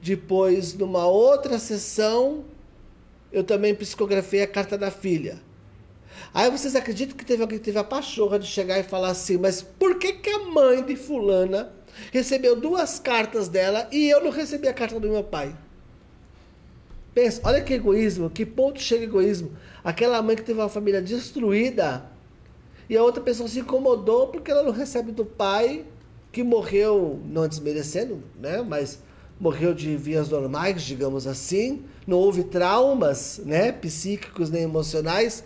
Depois, numa outra sessão, eu também psicografei a carta da filha. Aí vocês acreditam que teve alguém que teve a pachorra de chegar e falar assim, mas por que que a mãe de fulana recebeu 2 cartas dela e eu não recebi a carta do meu pai? Pensa, olha que egoísmo, que ponto chega o egoísmo. Aquela mãe que teve uma família destruída e a outra pessoa se incomodou porque ela não recebe do pai, que morreu, não desmerecendo, né, mas morreu de vias normais, digamos assim, não houve traumas, né, psíquicos nem emocionais.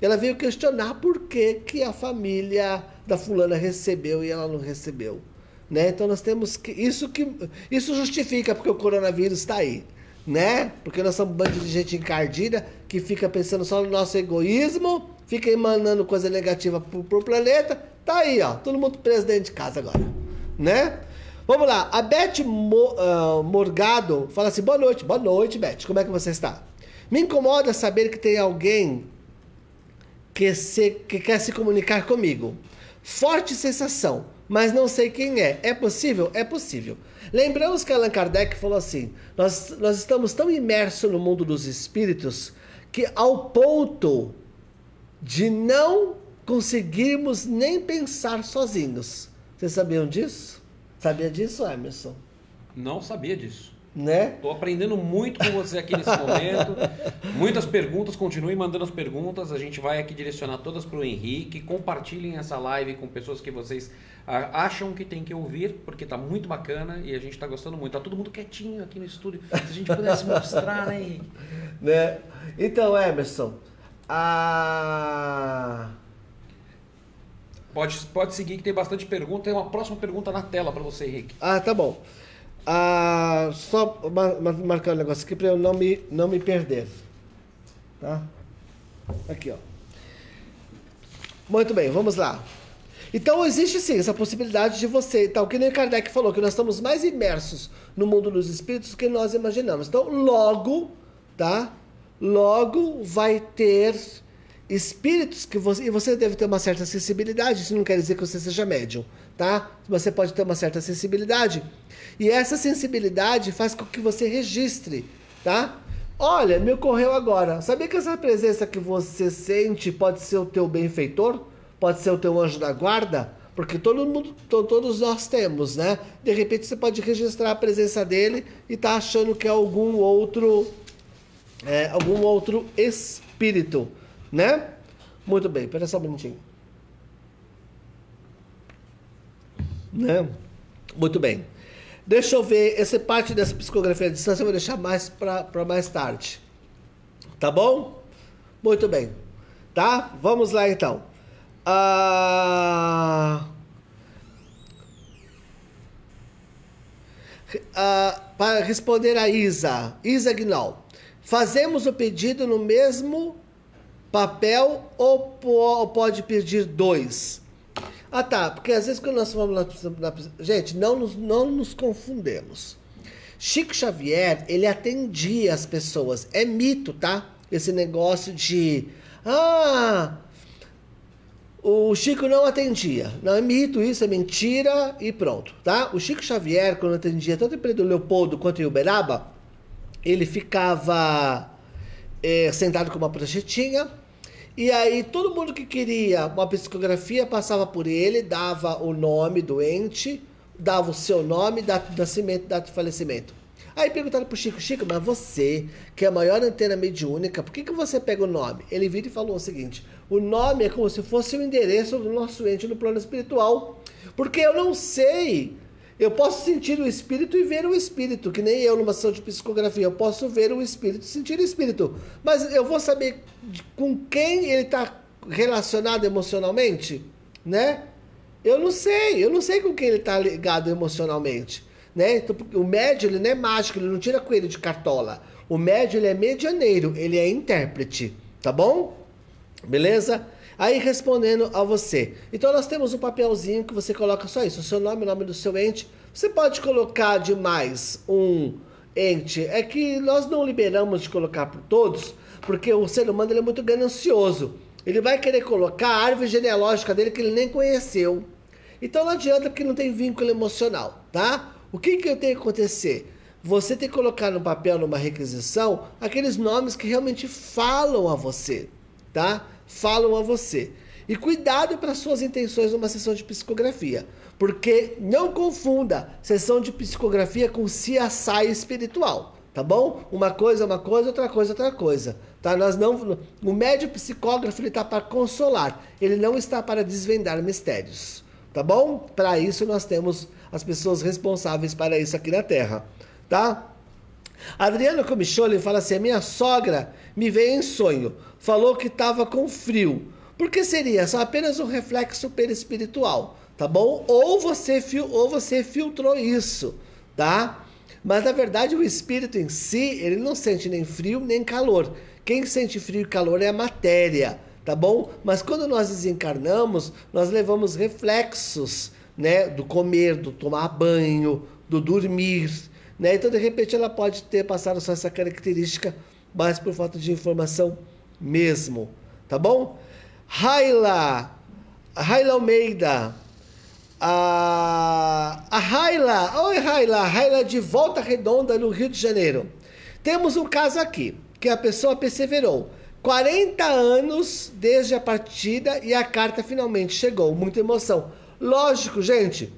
Ela veio questionar por que que a família da fulana recebeu e ela não recebeu, né? Então nós temos que isso justifica porque o coronavírus está aí, né? Porque nós somos um bando de gente encardida que fica pensando só no nosso egoísmo, fica emanando coisa negativa pro planeta. Tá aí, ó, todo mundo preso dentro de casa agora, né? Vamos lá, a Beth Morgado fala assim, boa noite, Beth, como é que você está? Me incomoda saber que tem alguém que quer se comunicar comigo. Forte sensação, mas não sei quem é. É possível? É possível. Lembramos que Allan Kardec falou assim, nós estamos tão imersos no mundo dos espíritos que ao ponto de não conseguirmos nem pensar sozinhos. Vocês sabiam disso? Sabia disso, Emerson? Não sabia disso. Né? Estou aprendendo muito com você aqui nesse momento. Muitas perguntas, continue mandando as perguntas. A gente vai aqui direcionar todas para o Henrique. Compartilhem essa live com pessoas que vocês acham que tem que ouvir, porque está muito bacana e a gente está gostando muito. Está todo mundo quietinho aqui no estúdio. Se a gente pudesse mostrar, né, Henrique? Né? Então, Emerson, Pode seguir que tem bastante pergunta. Tem uma próxima pergunta na tela para você, Henrique. Tá bom. Só marcar um negócio aqui para eu não me perder. Tá? Aqui, ó. Muito bem, vamos lá. Então existe sim essa possibilidade de você, então, que nem Kardec falou, que nós estamos mais imersos no mundo dos espíritos do que nós imaginamos. Então, logo, tá? Logo vai ter espíritos que você deve ter uma certa sensibilidade, isso não quer dizer que você seja médium, tá? Você pode ter uma certa sensibilidade. E essa sensibilidade faz com que você registre, tá? Olha, me ocorreu agora. Sabia que essa presença que você sente pode ser o teu benfeitor? Pode ser o teu anjo da guarda? Porque todos nós temos, né? De repente você pode registrar a presença dele e tá achando que é algum outro espírito, né? Muito bem, espera só um minutinho. Né? Muito bem. Deixa eu ver, essa parte dessa psicografia à distância eu vou deixar mais para mais tarde. Tá bom? Muito bem. Tá? Vamos lá então. Para responder a Isa Gnal, fazemos o pedido no mesmo papel ou pode pedir 2? Tá, porque às vezes quando nós falamos gente, não nos confundemos. Chico Xavier, ele atendia as pessoas. É mito, tá? Esse negócio de o Chico não atendia. Não, é mito isso, é mentira e pronto, tá? O Chico Xavier, quando atendia tanto em Pedro Leopoldo quanto em Uberaba, ele ficava sentado com uma pranchetinha. E aí todo mundo que queria uma psicografia passava por ele, dava o nome do ente, dava o seu nome, data de nascimento, data de falecimento. Aí perguntaram pro Chico, mas você, que é a maior antena mediúnica, por que você pega o nome? Ele vira e falou o seguinte, o nome é como se fosse o endereço do nosso ente no plano espiritual, porque eu não sei, eu posso sentir o espírito e ver o espírito, que nem eu numa sessão de psicografia, eu posso ver o espírito e sentir o espírito, mas eu vou saber com quem ele está relacionado emocionalmente, né? Eu não sei com quem ele está ligado emocionalmente, né? Então, o médium, ele não é mágico, ele não tira coelho de cartola, o médium, ele é medianeiro, ele é intérprete, tá bom? Beleza? Aí respondendo a você, então nós temos um papelzinho que você coloca só isso, o seu nome, o nome do seu ente. Você pode colocar de mais um ente, é que nós não liberamos de colocar por todos, porque o ser humano ele é muito ganancioso, ele vai querer colocar a árvore genealógica dele que ele nem conheceu, Então não adianta porque não tem vínculo emocional, tá? O que tem que acontecer? Você tem que colocar no papel, numa requisição, aqueles nomes que realmente falam a você, tá? Falam a você. E cuidado para suas intenções numa sessão de psicografia, porque não confunda sessão de psicografia com CSI espiritual, tá bom? Uma coisa, outra coisa, tá? O médium psicógrafo, ele está para consolar, ele não está para desvendar mistérios, tá bom? Para isso nós temos as pessoas responsáveis para isso aqui na Terra, tá? Adriano Comicholi fala assim: a minha sogra me veio em sonho, falou que estava com frio. Por que seria? Só apenas um reflexo perispiritual, tá bom? Ou você filtrou isso, tá? Mas na verdade o espírito em si, ele não sente nem frio nem calor. Quem sente frio e calor é a matéria, tá bom? Mas quando nós desencarnamos, nós levamos reflexos, né? Do comer, do tomar banho, do dormir, né? Então de repente ela pode ter passado só essa característica, mas por falta de informação mesmo, tá bom? Raila Almeida, a Raila, oi Raila de Volta Redonda, no Rio de Janeiro. Temos um caso aqui, que a pessoa perseverou 40 anos desde a partida e a carta finalmente chegou, muita emoção. Lógico, gente,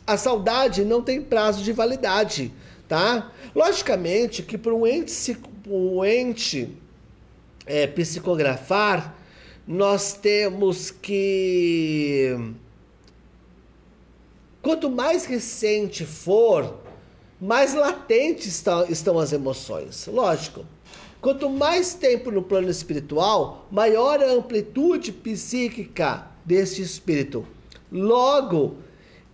a saudade não tem prazo de validade, tá? Logicamente que para um ente psicografar, nós temos que, quanto mais recente for, mais latentes estão as emoções. Lógico, quanto mais tempo no plano espiritual, maior a amplitude psíquica desse espírito. Logo,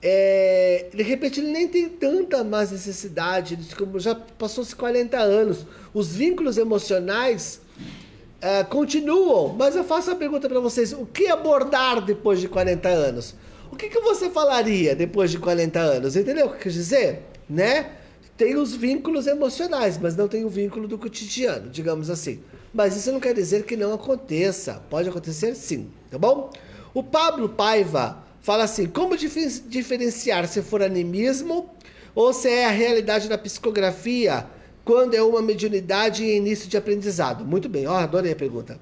de repente ele nem tem tanta mais necessidade, como já passou-se 40 anos. Os vínculos emocionais continuam, mas eu faço a pergunta para vocês: o que abordar depois de 40 anos? O que você falaria depois de 40 anos? Entendeu o que eu quis dizer? Né? Tem os vínculos emocionais, mas não tem o vínculo do cotidiano, digamos assim. Mas isso não quer dizer que não aconteça. Pode acontecer sim, tá bom? O Pablo Paiva fala assim: como diferenciar se for animismo ou se é a realidade da psicografia quando é uma mediunidade em início de aprendizado? Muito bem, adorei a pergunta.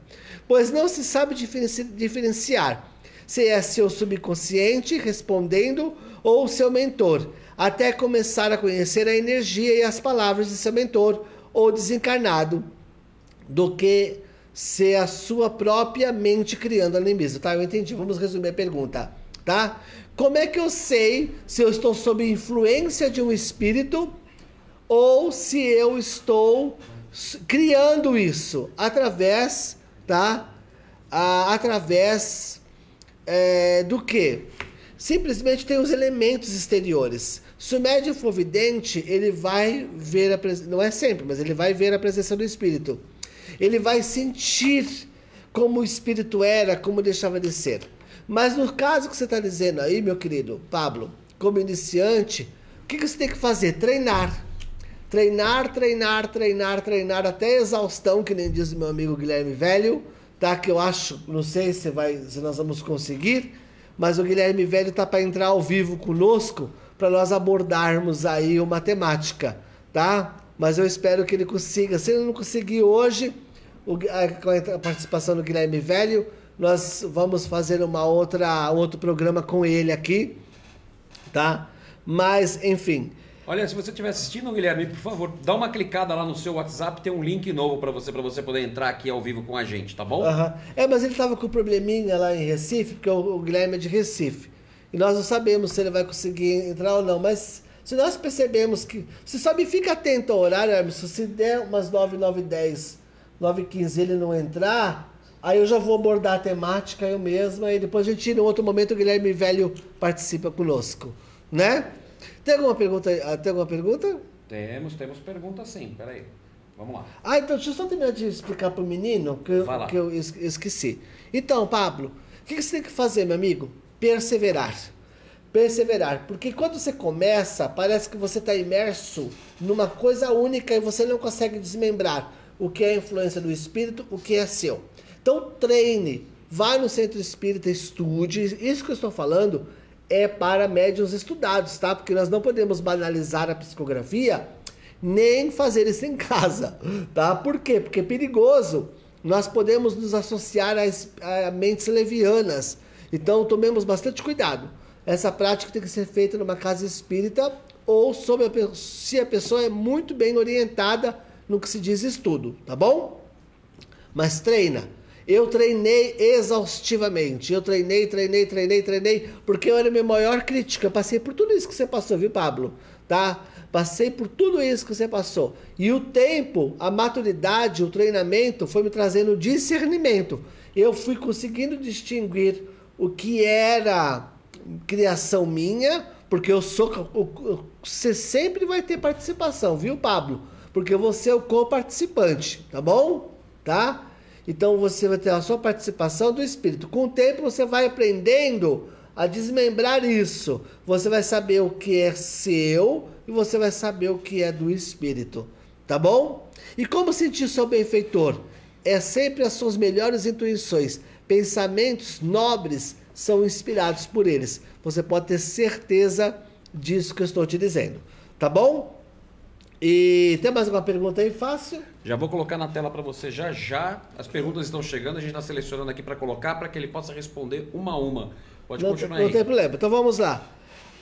Pois não se sabe diferenciar se é seu subconsciente respondendo ou seu mentor, até começar a conhecer a energia e as palavras de seu mentor ou desencarnado, do que ser a sua própria mente criando animismo. Tá, eu entendi. Vamos resumir a pergunta, tá? Como é que eu sei se eu estou sob influência de um espírito ou se eu estou criando isso através, tá? Através do quê? Simplesmente tem os elementos exteriores. Se o médium for vidente, ele vai ver não é sempre, mas ele vai ver a presença do espírito. Ele vai sentir como o espírito era, como deixava de ser. Mas no caso que você está dizendo aí, meu querido Pablo, como iniciante, o que você tem que fazer? Treinar. Treinar até exaustão, que nem diz o meu amigo Guilherme Velho, tá? Que eu acho, não sei se nós vamos conseguir, mas o Guilherme Velho tá para entrar ao vivo conosco para nós abordarmos aí uma temática, tá? Mas eu espero que ele consiga. Se ele não conseguir hoje, com a participação do Guilherme Velho, nós vamos fazer um outro programa com ele aqui, tá? Mas, enfim. Olha, se você estiver assistindo, Guilherme, por favor, dá uma clicada lá no seu WhatsApp, tem um link novo para você poder entrar aqui ao vivo com a gente, tá bom? Mas ele tava com um probleminha lá em Recife, porque o Guilherme é de Recife. E nós não sabemos se ele vai conseguir entrar ou não, mas se nós percebemos que... Você só me fica atento ao horário, Hermes, se der umas 9, 9h10, 9h15 ele não entrar, aí eu já vou abordar a temática eu mesmo, aí depois a gente, em outro momento, o Guilherme Velho participa conosco, né? Tem alguma pergunta? Temos pergunta sim, peraí. Vamos lá. Então deixa eu só terminar de explicar pro menino, que eu esqueci. Então, Pablo, o que você tem que fazer, meu amigo? Perseverar, porque quando você começa, parece que você está imerso numa coisa única e você não consegue desmembrar o que é a influência do espírito, o que é seu. Então treine, vai no centro espírita, estude. Isso que eu estou falando é para médiuns estudados, tá? Porque nós não podemos banalizar a psicografia, nem fazer isso em casa, tá? Por quê? Porque é perigoso. Nós podemos nos associar a mentes levianas. Então, tomemos bastante cuidado. Essa prática tem que ser feita numa casa espírita ou se a pessoa é muito bem orientada no que se diz estudo, tá bom? Mas treina. Eu treinei exaustivamente. Eu treinei, porque eu era a minha maior crítica. Eu passei por tudo isso que você passou, viu, Pablo? Tá? Passei por tudo isso que você passou. E o tempo, a maturidade, o treinamento foi me trazendo discernimento. Eu fui conseguindo distinguir o que era criação minha, porque você sempre vai ter participação, viu, Pablo? Porque você é o co-participante, tá bom? Tá? Então você vai ter a sua participação do espírito. Com o tempo você vai aprendendo a desmembrar isso. Você vai saber o que é seu e você vai saber o que é do espírito, tá bom? E como sentir seu benfeitor? É sempre as suas melhores intuições. Pensamentos nobres são inspirados por eles. Você pode ter certeza disso que eu estou te dizendo, tá bom? E tem mais alguma pergunta aí fácil? Já vou colocar na tela para você já. As perguntas estão chegando, a gente está selecionando aqui para colocar, para que ele possa responder uma a uma. Pode continuar aí. Não tem problema. Então vamos lá.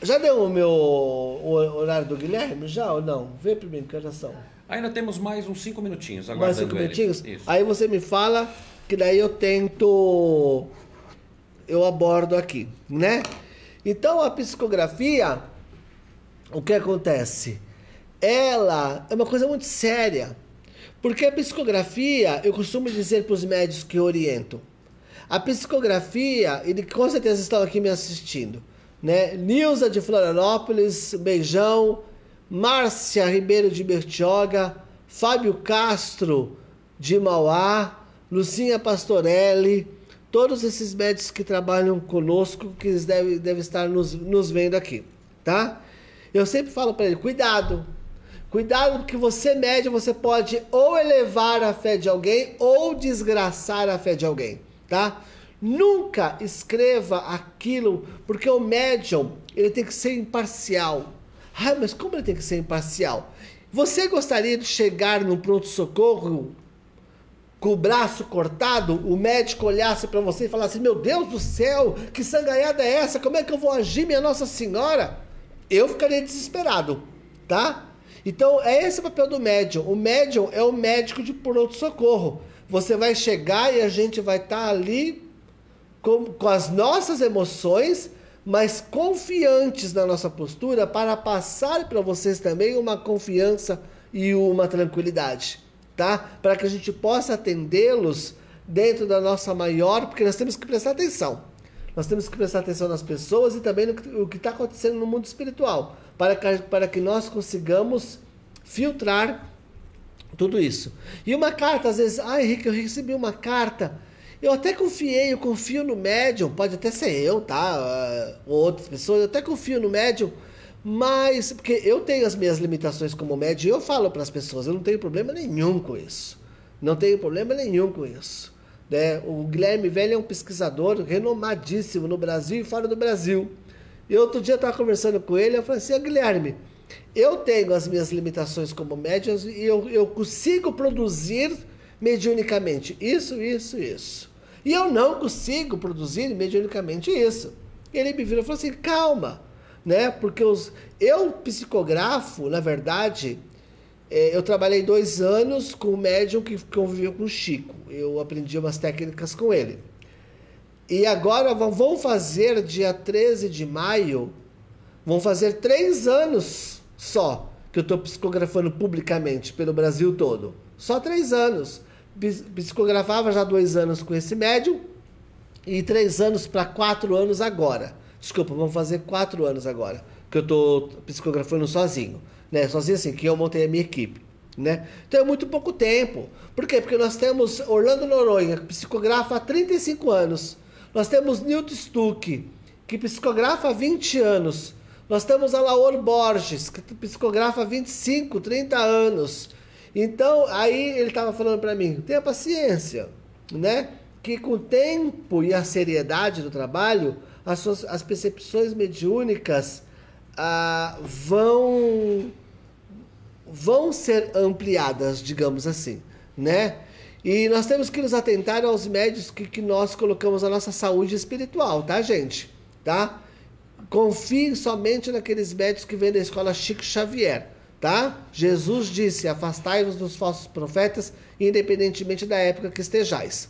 Já deu o horário do Guilherme? Já ou não? Vê primeiro que horas são. Ainda temos mais uns 5 minutinhos. Mais 5 minutinhos? Isso. Aí você me fala, que daí eu abordo aqui, né? Então a psicografia, o que acontece? Ela é uma coisa muito séria, porque a psicografia, eu costumo dizer para os médicos que orientam, a psicografia, e com certeza estão aqui me assistindo, né? Nilza de Florianópolis, beijão, Márcia Ribeiro de Bertioga, Fábio Castro de Mauá, Lucinha Pastorelli, todos esses médicos que trabalham conosco, que eles devem estar nos vendo aqui, tá? Eu sempre falo para ele, cuidado, porque você médium, você pode ou elevar a fé de alguém ou desgraçar a fé de alguém, tá? Nunca escreva aquilo, porque o médium, ele tem que ser imparcial. Ah, mas como ele tem que ser imparcial? Você gostaria de chegar num pronto-socorro com o braço cortado, o médico olhasse para você e falasse, meu Deus do céu, que sangalhada é essa? Como é que eu vou agir, minha Nossa Senhora? Eu ficaria desesperado, tá? Então, esse o papel do médium. O médium é o médico de pronto-socorro. Você vai chegar e a gente vai estar ali com as nossas emoções, mas confiantes na nossa postura para passar para vocês também uma confiança e uma tranquilidade, tá? Para que a gente possa atendê-los dentro da nossa maior, porque nós temos que prestar atenção. Nós temos que prestar atenção nas pessoas e também no que está acontecendo no mundo espiritual, para que nós consigamos filtrar tudo isso. E uma carta, às vezes, Henrique, eu recebi uma carta, eu confio no médium, pode até ser eu, tá? Ou outras pessoas, eu até confio no médium, mas, porque eu tenho as minhas limitações como médium, e eu falo para as pessoas, eu não tenho problema nenhum com isso. Não tenho problema nenhum com isso. Né? O Guilherme Velho é um pesquisador renomadíssimo no Brasil e fora do Brasil. E outro dia eu estava conversando com ele, eu falei assim, Guilherme, eu tenho as minhas limitações como médium e eu consigo produzir mediunicamente isso. E eu não consigo produzir mediunicamente isso. E ele me virou e falou assim, calma, né? Porque eu psicografo, na verdade, eu trabalhei 2 anos com um médium que conviveu com o Chico. Eu aprendi umas técnicas com ele. E agora vão fazer, dia 13 de maio, vão fazer 3 anos só que eu estou psicografando publicamente pelo Brasil todo. Só 3 anos. Psicografava já 2 anos com esse médium e 3 anos para 4 anos agora. Desculpa, vamos fazer 4 anos agora, que eu estou psicografando sozinho. Né? Sozinho assim, que eu montei a minha equipe. Né? Então é muito pouco tempo. Por quê? Porque nós temos Orlando Noronha, que psicografa há 35 anos. Nós temos Newton Stuck, que psicografa há 20 anos. Nós temos a Laor Borges, que psicografa há 25, 30 anos. Então, aí ele estava falando para mim, tenha paciência, né? que com o tempo e a seriedade do trabalho, as percepções mediúnicas vão ser ampliadas, digamos assim, né? E nós temos que nos atentar aos médios que nós colocamos a nossa saúde espiritual, tá, gente? Tá? Confie somente naqueles médios que vêm da escola Chico Xavier, tá? Jesus disse, afastai-vos dos falsos profetas, independentemente da época que estejais.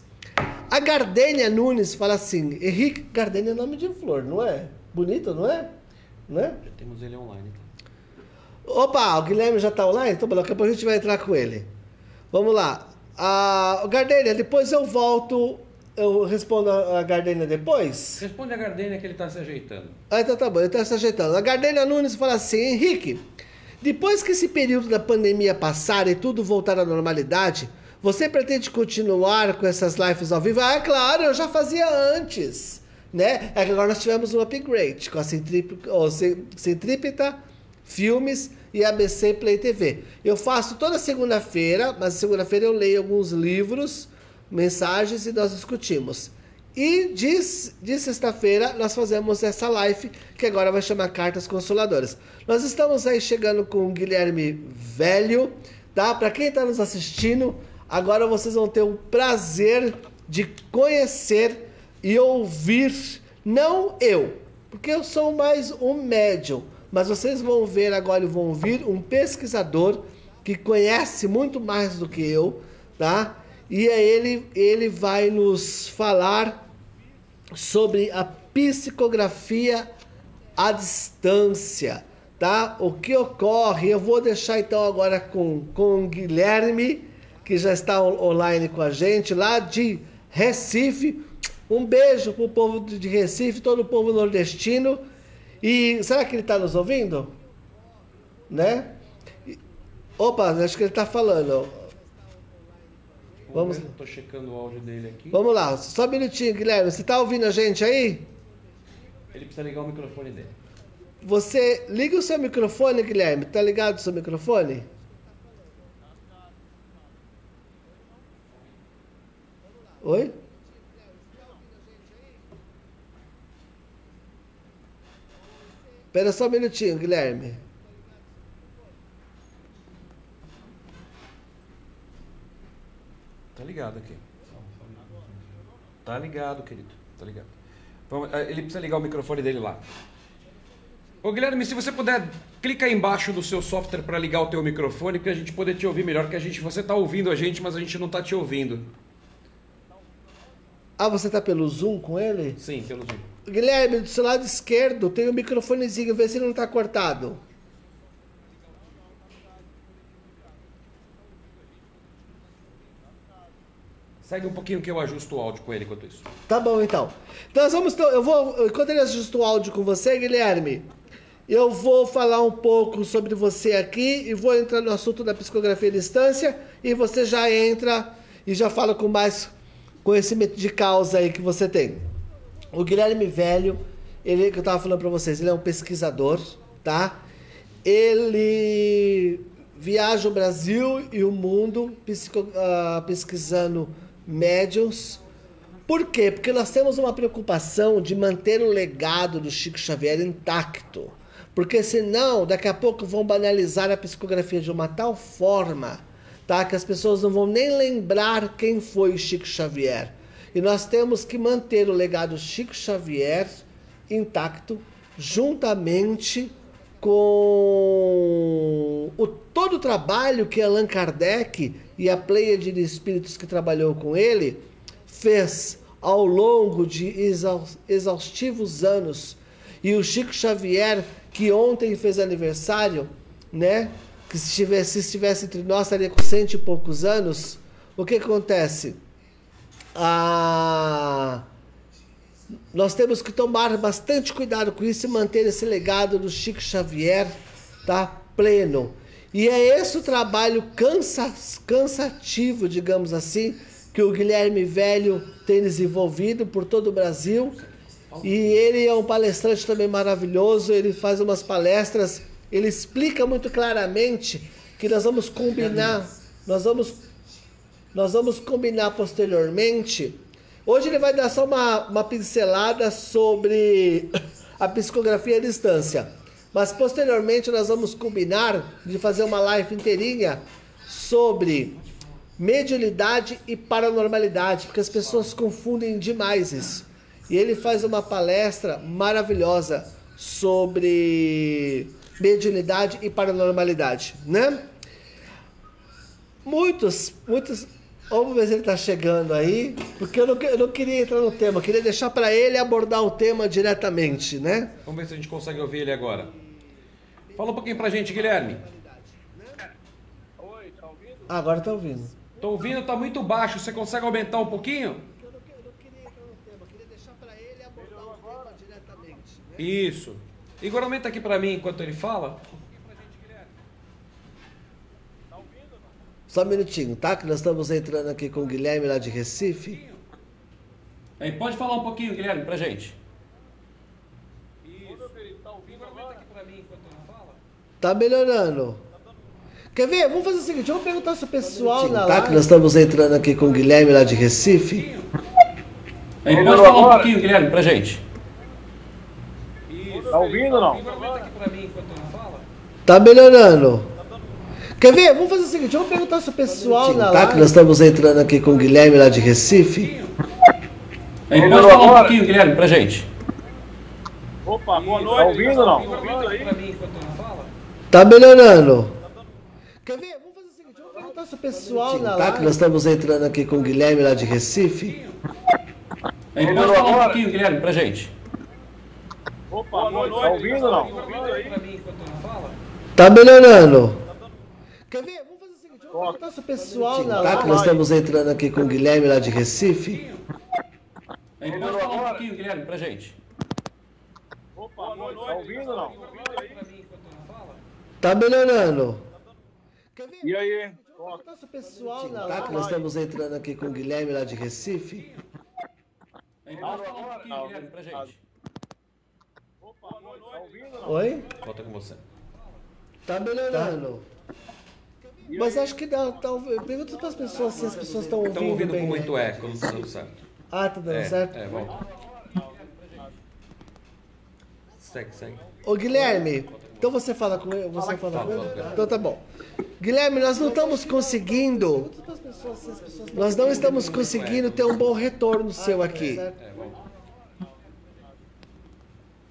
A Gardênia Nunes fala assim, Henrique, Gardênia é nome de flor, não é? Bonito, não é? Não é? Já temos ele online. Opa, o Guilherme já está online? Então, daqui a pouco a gente vai entrar com ele. Vamos lá. Gardênia, depois eu volto, eu respondo a Gardênia depois? Responde a Gardênia que ele está se ajeitando. Então tá bom, ele está se ajeitando. A Gardênia Nunes fala assim, Henrique, depois que esse período da pandemia passar e tudo voltar à normalidade, você pretende continuar com essas lives ao vivo? Ah, claro, eu já fazia antes, né? É que agora nós tivemos um upgrade com a Centrípeta Filmes e ABC Play TV. Eu faço toda segunda-feira, mas segunda-feira eu leio alguns livros, mensagens e nós discutimos. E de sexta-feira nós fazemos essa live que agora vai chamar Cartas Consoladoras. Nós estamos aí chegando com o Guilherme Velho, tá? Para quem está nos assistindo, agora vocês vão ter o prazer de conhecer e ouvir, não eu, porque eu sou mais um médium, mas vocês vão ver agora e vão ouvir um pesquisador que conhece muito mais do que eu, tá? E ele vai nos falar sobre a psicografia à distância, tá? O que ocorre, eu vou deixar então agora com o Guilherme, que já está online com a gente, lá de Recife. Um beijo pro povo de Recife, todo o povo nordestino. E será que ele está nos ouvindo? Né? Opa, acho que ele está falando. Vamos. Estou checando o áudio dele aqui. Vamos lá, só um minutinho, Guilherme. Você está ouvindo a gente aí? Ele precisa ligar o microfone dele. Você liga o seu microfone, Guilherme. Tá ligado o seu microfone? Oi? Espera só um minutinho, Guilherme. Tá ligado aqui. Tá ligado, querido. Tá ligado. Ele precisa ligar o microfone dele lá. Ô Guilherme, se você puder, clica aí embaixo do seu software para ligar o teu microfone, para a gente poder te ouvir melhor, que você tá ouvindo a gente, mas a gente não tá te ouvindo. Ah, você tá pelo Zoom com ele? Sim, pelo Zoom. Guilherme, do seu lado esquerdo tem um microfonezinho, vê se ele não tá cortado. Segue um pouquinho que eu ajusto o áudio com ele enquanto isso. Tá bom, então. Enquanto ele ajusta o áudio com você, Guilherme, eu vou falar um pouco sobre você aqui e vou entrar no assunto da psicografia à distância e você já entra e já fala com mais conhecimento de causa aí que você tem. O Guilherme Velho, ele que eu tava falando para vocês, ele é um pesquisador, tá? Ele viaja o Brasil e o mundo pesquisando médiuns. Por quê? Porque nós temos uma preocupação de manter o legado do Chico Xavier intacto. Porque senão, daqui a pouco vão banalizar a psicografia de uma tal forma, tá? Que as pessoas não vão nem lembrar quem foi o Chico Xavier. E nós temos que manter o legado Chico Xavier intacto, juntamente com todo o trabalho que Allan Kardec e a pleiade de espíritos que trabalhou com ele fez ao longo de exaustivos anos. E o Chico Xavier, que ontem fez aniversário, né? Que se estivesse entre nós, estaria com 100 e poucos anos. O que acontece? Nós temos que tomar bastante cuidado com isso e manter esse legado do Chico Xavier, tá, pleno. E é esse o trabalho cansativo, digamos assim, que o Guilherme Velho tem desenvolvido por todo o Brasil. E ele é um palestrante também maravilhoso, ele faz umas palestras, ele explica muito claramente que nós vamos combinar, nós vamos combinar posteriormente Hoje ele vai dar só uma pincelada sobre a psicografia à distância. Mas posteriormente nós vamos combinar de fazer uma live inteirinha sobre mediunidade e paranormalidade, porque as pessoas confundem demais isso. E ele faz uma palestra maravilhosa sobre mediunidade e paranormalidade, né? Muitos, vamos ver se ele está chegando aí, porque eu não queria entrar no tema, eu queria deixar para ele abordar o tema diretamente, né? Vamos ver se a gente consegue ouvir ele agora. Fala um pouquinho pra gente, Guilherme. Oi, tá ouvindo? Agora tá ouvindo. Tô ouvindo, tá muito baixo, você consegue aumentar um pouquinho? Eu não queria entrar no tema, eu queria deixar para ele abordar o tema diretamente, né? Isso. Igor, aumenta aqui pra mim enquanto ele fala. Só um minutinho, tá? Que nós estamos entrando aqui com o Guilherme lá de Recife. Aí, pode falar um pouquinho, Guilherme, pra gente. Tá melhorando. Quer ver? Vamos fazer o seguinte, vamos perguntar se o pessoal na live... Tá? Que nós estamos entrando aqui com o Guilherme lá de Recife. Aí, pode falar um pouquinho, Guilherme, pra gente. Tá ouvindo ou não? Tá melhorando. Quer ver? Vamos fazer o seguinte, vamos perguntar se o pessoal na live... Tá? Que nós estamos entrando aqui com o Guilherme lá de Recife. Aí, pode falar um pouquinho, Guilherme, pra gente. Opa, boa noite. Tá ouvindo ou não? Tá ouvindo aí? Tá melhorando. Quer ver? Vamos fazer o seguinte, vamos perguntar se o pessoal na live... Tá? Que nós estamos entrando aqui com o Guilherme lá de Recife. Aí, pode falar um pouquinho, Guilherme, pra gente. Opa, boa noite. Tá ouvindo ou não? Tá ouvindo aí? Tá melhorando. Quer ver? Vamos fazer o seguinte, vamos perguntar se o pessoal na live... Tá? Que nós estamos entrando aqui com o Guilherme lá de Recife. Aí, pode falar um pouquinho, Guilherme, pra gente. Opa, boa noite. Tá ouvindo ou não? Tá ouvindo aí? Tá melhorando. Quer ver? E aí? Vamos perguntar se o pessoal na live... Tá? Que nós estamos entrando aqui com o Guilherme lá de Recife. Aí, pode falar um pouquinho, Guilherme, pra gente. Opa, boa noite. Tá ouvindo ou não? Oi? Volta com você. Tá melhorando. Mas acho que dá. Pergunta para as pessoas se as pessoas estão ouvindo. Estão ouvindo bem, com né? muito eco, não tá dando certo. Ah, tá dando certo? Volta. Segue. Ô Guilherme, então você fala com ele? Você fala com ele? Fala. Então tá bom. Guilherme, nós não estamos conseguindo. Nós não estamos conseguindo ter um bom retorno seu aqui.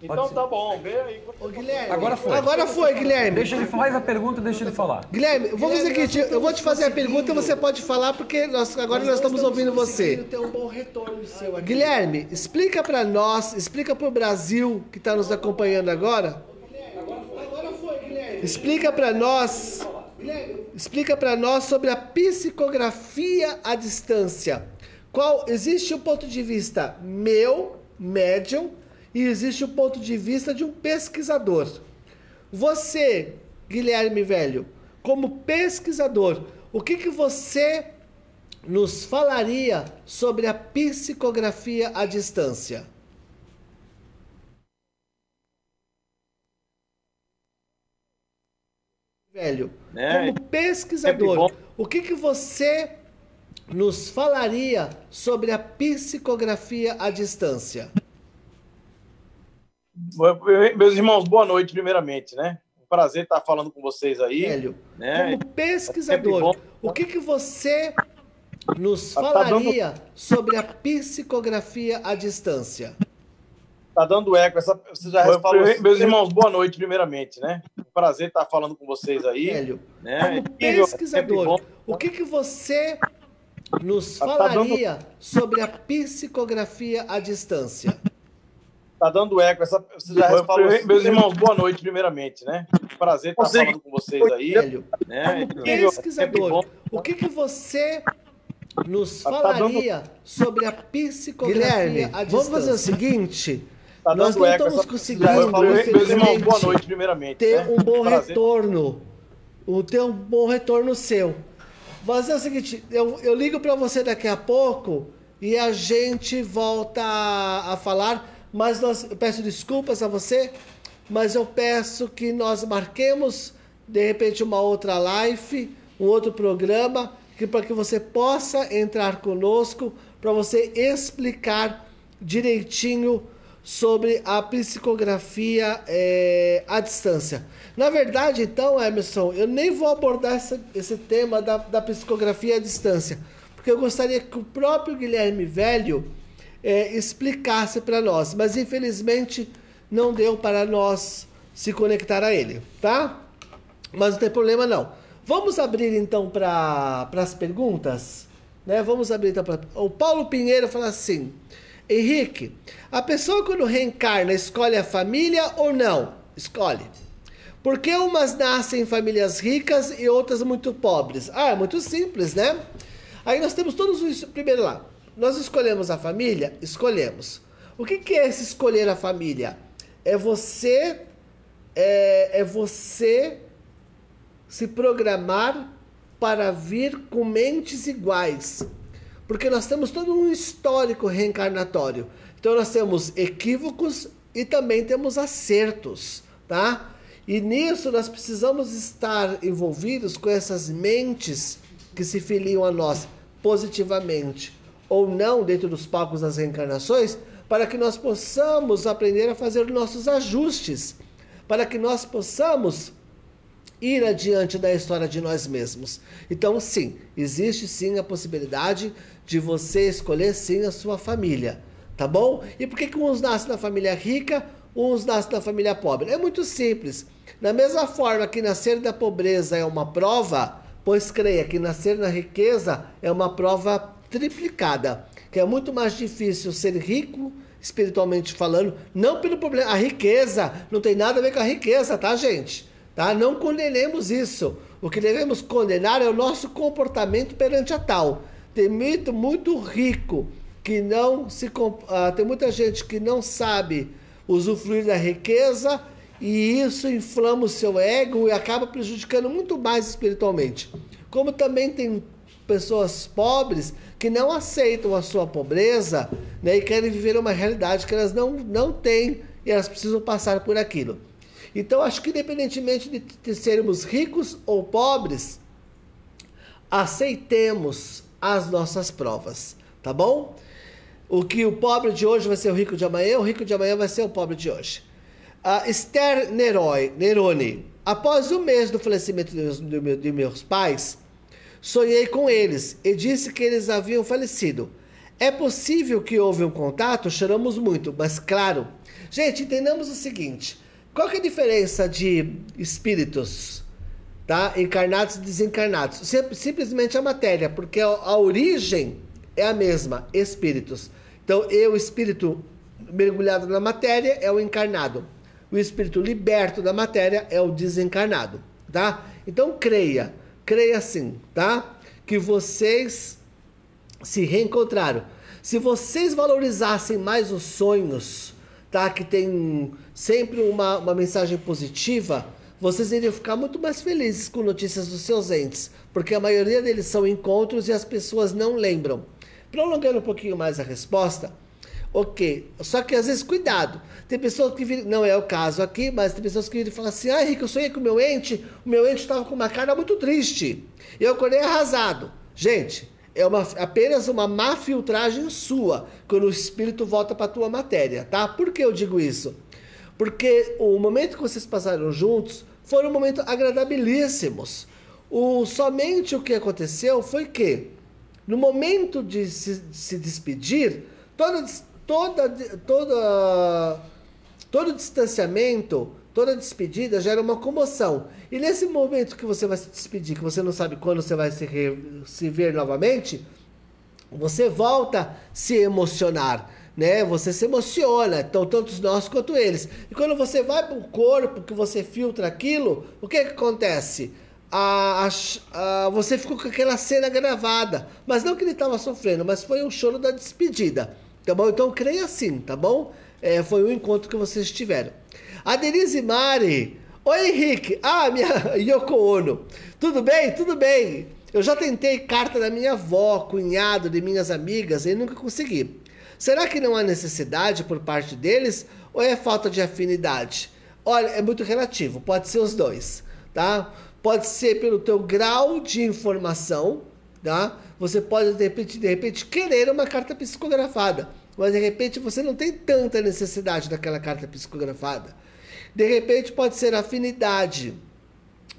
Então tá bom, vê aí. Ô Guilherme. Agora foi, Guilherme. Deixa ele faz a pergunta, deixa ele falar. Guilherme, vamos fazer o seguinte, eu vou te fazer a pergunta e você pode falar, porque agora nós estamos ouvindo você. Ter um bom retorno seu aqui. Guilherme, explica para nós, explica para o Brasil que está nos acompanhando agora. Agora foi, Guilherme. Explica para nós sobre a psicografia à distância. Existe um ponto de vista meu, médium, e existe o ponto de vista de um pesquisador. Você, Guilherme Velho, como pesquisador, o que você nos falaria sobre a psicografia à distância? Velho, como pesquisador, o que você nos falaria sobre a psicografia à distância? Meus irmãos, boa noite, primeiramente, né? Um prazer estar falando com vocês aí. Velho, né? como pesquisador, o que você nos falaria sobre a psicografia à distância? Tá dando eco, você já falou. Meus irmãos, boa noite, primeiramente, né? Um prazer estar falando com vocês aí. Velho, né? como pesquisador, o que você nos falaria sobre a psicografia à distância? Tá dando eco, você já falou. Meus irmãos, boa noite, primeiramente, né? Prazer estar falando com vocês aí. Velho, né? como pesquisador, o que você nos falaria sobre a psicografia à distância? Vamos fazer o seguinte, nós não estamos conseguindo, meus irmãos, boa noite, primeiramente, ter um bom retorno, ter um bom retorno seu. Mas é o seguinte, eu ligo para você daqui a pouco e a gente volta a falar. Mas eu peço desculpas a você, mas eu peço que nós marquemos, de repente, uma outra live, um outro programa, para que você possa entrar conosco, para você explicar direitinho sobre a psicografia à distância. Na verdade, então, Emerson, eu nem vou abordar esse tema da psicografia à distância, porque eu gostaria que o próprio Guilherme Velho explicasse para nós, mas infelizmente não deu para nós se conectar a ele, tá? Mas não tem problema não. Vamos abrir então para as perguntas, né? Vamos abrir então para... O Paulo Pinheiro fala assim: Henrique, a pessoa quando reencarna escolhe a família ou não? Escolhe. Por que umas nascem em famílias ricas e outras muito pobres? É muito simples, né? Aí nós temos todos os... Primeiro lá, nós escolhemos a família? Escolhemos. O que é esse escolher a família? É você se programar para vir com mentes iguais. Porque nós temos todo um histórico reencarnatório. Então nós temos equívocos e também temos acertos, tá? E nisso nós precisamos estar envolvidos com essas mentes que se filiam a nós positivamente ou não dentro dos palcos das reencarnações, para que nós possamos aprender a fazer nossos ajustes, para que nós possamos ir adiante da história de nós mesmos. Então, sim, existe sim a possibilidade de você escolher sim a sua família, tá bom? E por que uns nascem na família rica, uns nascem na família pobre? É muito simples. Da mesma forma que nascer da pobreza é uma prova, pois creia que nascer na riqueza é uma prova triplicada, que é muito mais difícil ser rico, espiritualmente falando, não pelo problema, a riqueza não tem nada a ver com a riqueza, tá, gente? Tá? Não condenemos isso. O que devemos condenar é o nosso comportamento perante a tal. Tem muito rico que não se... tem muita gente que não sabe usufruir da riqueza e isso inflama o seu ego e acaba prejudicando muito mais espiritualmente. Como também tem pessoas pobres que não aceitam a sua pobreza, né, e querem viver uma realidade que elas não têm e elas precisam passar por aquilo. Então, acho que independentemente de sermos ricos ou pobres, aceitemos as nossas provas, tá bom? O pobre de hoje vai ser o rico de amanhã, o rico de amanhã vai ser o pobre de hoje. Esther Nerone, após um mês do falecimento de meus pais, sonhei com eles e disse que eles haviam falecido. É possível que houve um contato? Choramos muito, mas claro. Gente, entendamos o seguinte: qual que é a diferença de espíritos, tá? Encarnados e desencarnados? Simplesmente a matéria, porque a origem é a mesma, espíritos. Então, o espírito mergulhado na matéria é o encarnado. O espírito liberto da matéria é o desencarnado, tá? Então, creia sim, tá? Que vocês se reencontraram. Se vocês valorizassem mais os sonhos, tá? Que tem sempre uma mensagem positiva, vocês iriam ficar muito mais felizes com notícias dos seus entes, porque a maioria deles são encontros e as pessoas não lembram. Prolongando um pouquinho mais a resposta, ok, só que às vezes cuidado, tem pessoas que viram, não é o caso aqui, mas tem pessoas que viram e falam assim: ah, Henrique, eu sonhei com o meu ente estava com uma cara muito triste, e eu acordei arrasado. Gente, é apenas uma má filtragem sua, quando o espírito volta para a tua matéria, tá? Por que eu digo isso? Porque o momento que vocês passaram juntos foram um momento agradabilíssimos. Somente o que aconteceu foi que, no momento de se despedir, todo distanciamento, toda despedida gera uma comoção. E nesse momento que você vai se despedir, que você não sabe quando você vai se ver novamente, você volta a se emocionar, né? Você se emociona, então tanto nós quanto eles. E quando você vai para o corpo, que você filtra aquilo, o que acontece? Você ficou com aquela cena gravada, mas não que ele estava sofrendo, mas foi um choro da despedida, tá bom? Então creia assim, tá bom? Foi um encontro que vocês tiveram. A Denise Mari: oi Henrique, minha Yoko Ono, tudo bem? Tudo bem. Eu já tentei carta da minha avó, cunhado, de minhas amigas e nunca consegui. Será que não há necessidade por parte deles ou é falta de afinidade? Olha, é muito relativo, pode ser os dois, tá? Pode ser pelo teu grau de informação, tá? Você pode, de repente, querer uma carta psicografada, mas de repente você não tem tanta necessidade daquela carta psicografada. De repente pode ser a afinidade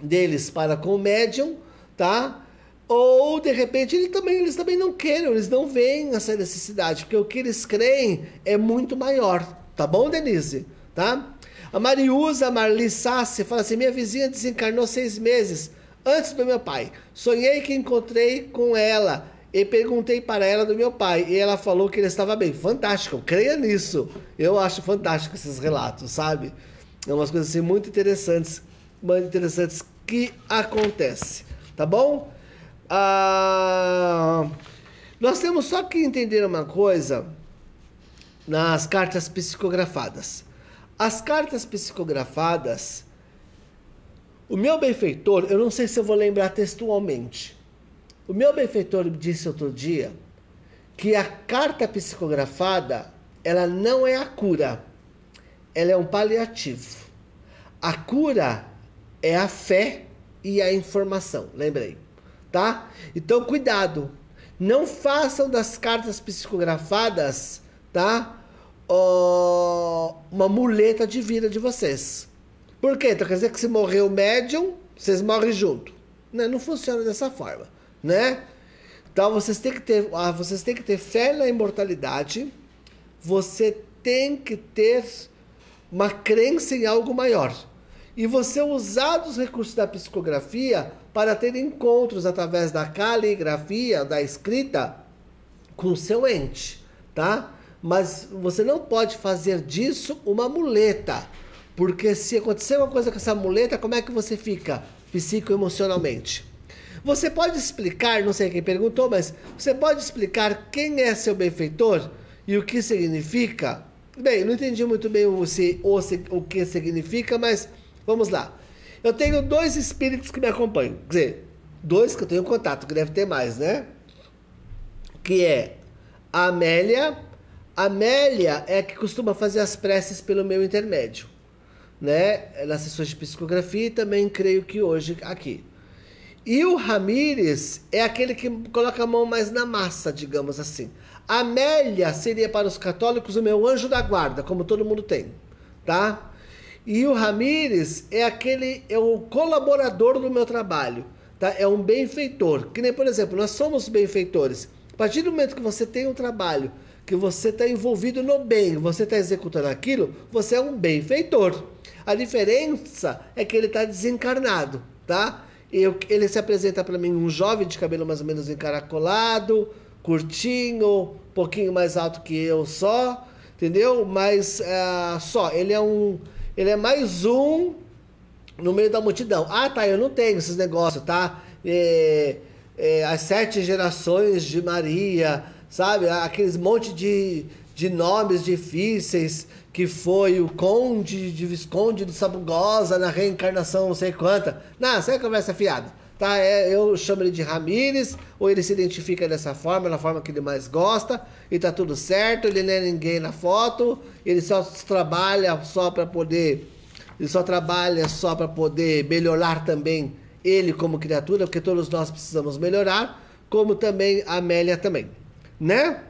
deles para com o médium, tá? Ou de repente eles também não queiram, eles não veem essa necessidade, porque o que eles creem é muito maior, tá bom, Denise? Tá? A Mariusa Marli Sassi fala assim: minha vizinha desencarnou 6 meses antes do meu pai. Sonhei que encontrei com ela e perguntei para ela do meu pai, e ela falou que ele estava bem. Fantástico, creia nisso. Eu acho fantástico esses relatos, sabe? É umas coisas assim muito interessantes que acontecem, tá bom? Nós temos só que entender uma coisa nas cartas psicografadas. As cartas psicografadas, o meu benfeitor, eu não sei se eu vou lembrar textualmente, o meu benfeitor disse outro dia que a carta psicografada, ela não é a cura, ela é um paliativo. A cura é a fé e a informação, lembrei, tá? Então, cuidado, não façam das cartas psicografadas, tá? Uma muleta de vida de vocês. Por quê? Então quer dizer que se morrer o médium, vocês morrem junto. Não funciona dessa forma, né? Então vocês têm que ter fé na imortalidade, você tem que ter uma crença em algo maior. E você usar os recursos da psicografia para ter encontros através da caligrafia, da escrita, com o seu ente, tá? Mas você não pode fazer disso uma muleta, porque se acontecer uma coisa com essa muleta, como é que você fica psicoemocionalmente? Você pode explicar, não sei quem perguntou, mas você pode explicar quem é seu benfeitor e o que significa? Bem, não entendi muito bem o que significa, mas vamos lá. Eu tenho 2 espíritos que me acompanham, quer dizer, 2 que eu tenho contato, que deve ter mais, né? Que é a Amélia. A Amélia é a que costuma fazer as preces pelo meu intermédio, né? Nas sessões de psicografia e também creio que hoje aqui. E o Ramírez é aquele que coloca a mão mais na massa, digamos assim. A Amélia seria para os católicos o meu anjo da guarda, como todo mundo tem, tá? E o Ramírez é o colaborador do meu trabalho, tá? É um benfeitor, que nem, por exemplo, nós somos benfeitores. A partir do momento que você tem um trabalho, que você está envolvido no bem, você está executando aquilo, você é um benfeitor. A diferença é que ele está desencarnado, tá? Ele se apresenta para mim um jovem de cabelo mais ou menos encaracolado, curtinho, um pouquinho mais alto que eu só, entendeu? Mas ele é mais um no meio da multidão. Ah, tá, eu não tenho esses negócios, tá? As 7 gerações de Maria, sabe? Aqueles monte de nomes difíceis, que foi o Conde de Visconde de Sabugosa na reencarnação não sei quanta. Não, isso é conversa fiada. Tá? Eu chamo ele de Ramírez, ou ele se identifica dessa forma, na forma que ele mais gosta, e tá tudo certo, ele não é ninguém na foto, ele só trabalha só para poder melhorar também ele como criatura, porque todos nós precisamos melhorar, como também a Amélia também, né?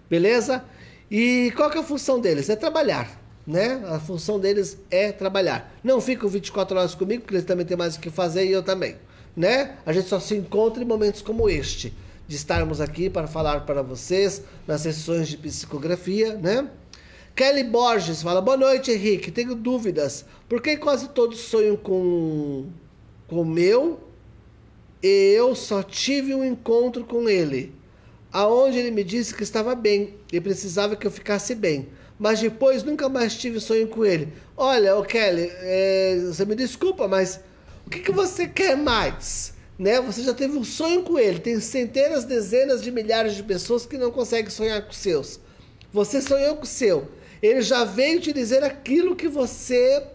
Beleza? E qual que é a função deles? É trabalhar, né? A função deles é trabalhar. Não ficam 24 horas comigo, porque eles também têm mais o que fazer e eu também, né? A gente só se encontra em momentos como este, de estarmos aqui para falar para vocês nas sessões de psicografia, né? Kelly Borges fala: boa noite, Henrique, tenho dúvidas. Por que quase todos sonham com o meu e eu só tive um encontro com ele, aonde ele me disse que estava bem e precisava que eu ficasse bem, mas depois nunca mais tive sonho com ele? Olha, Kelly, você me desculpa, mas o que você quer mais? Né? Você já teve um sonho com ele, tem centenas, dezenas de milhares de pessoas que não conseguem sonhar com os seus. Você sonhou com o seu, ele já veio te dizer aquilo que você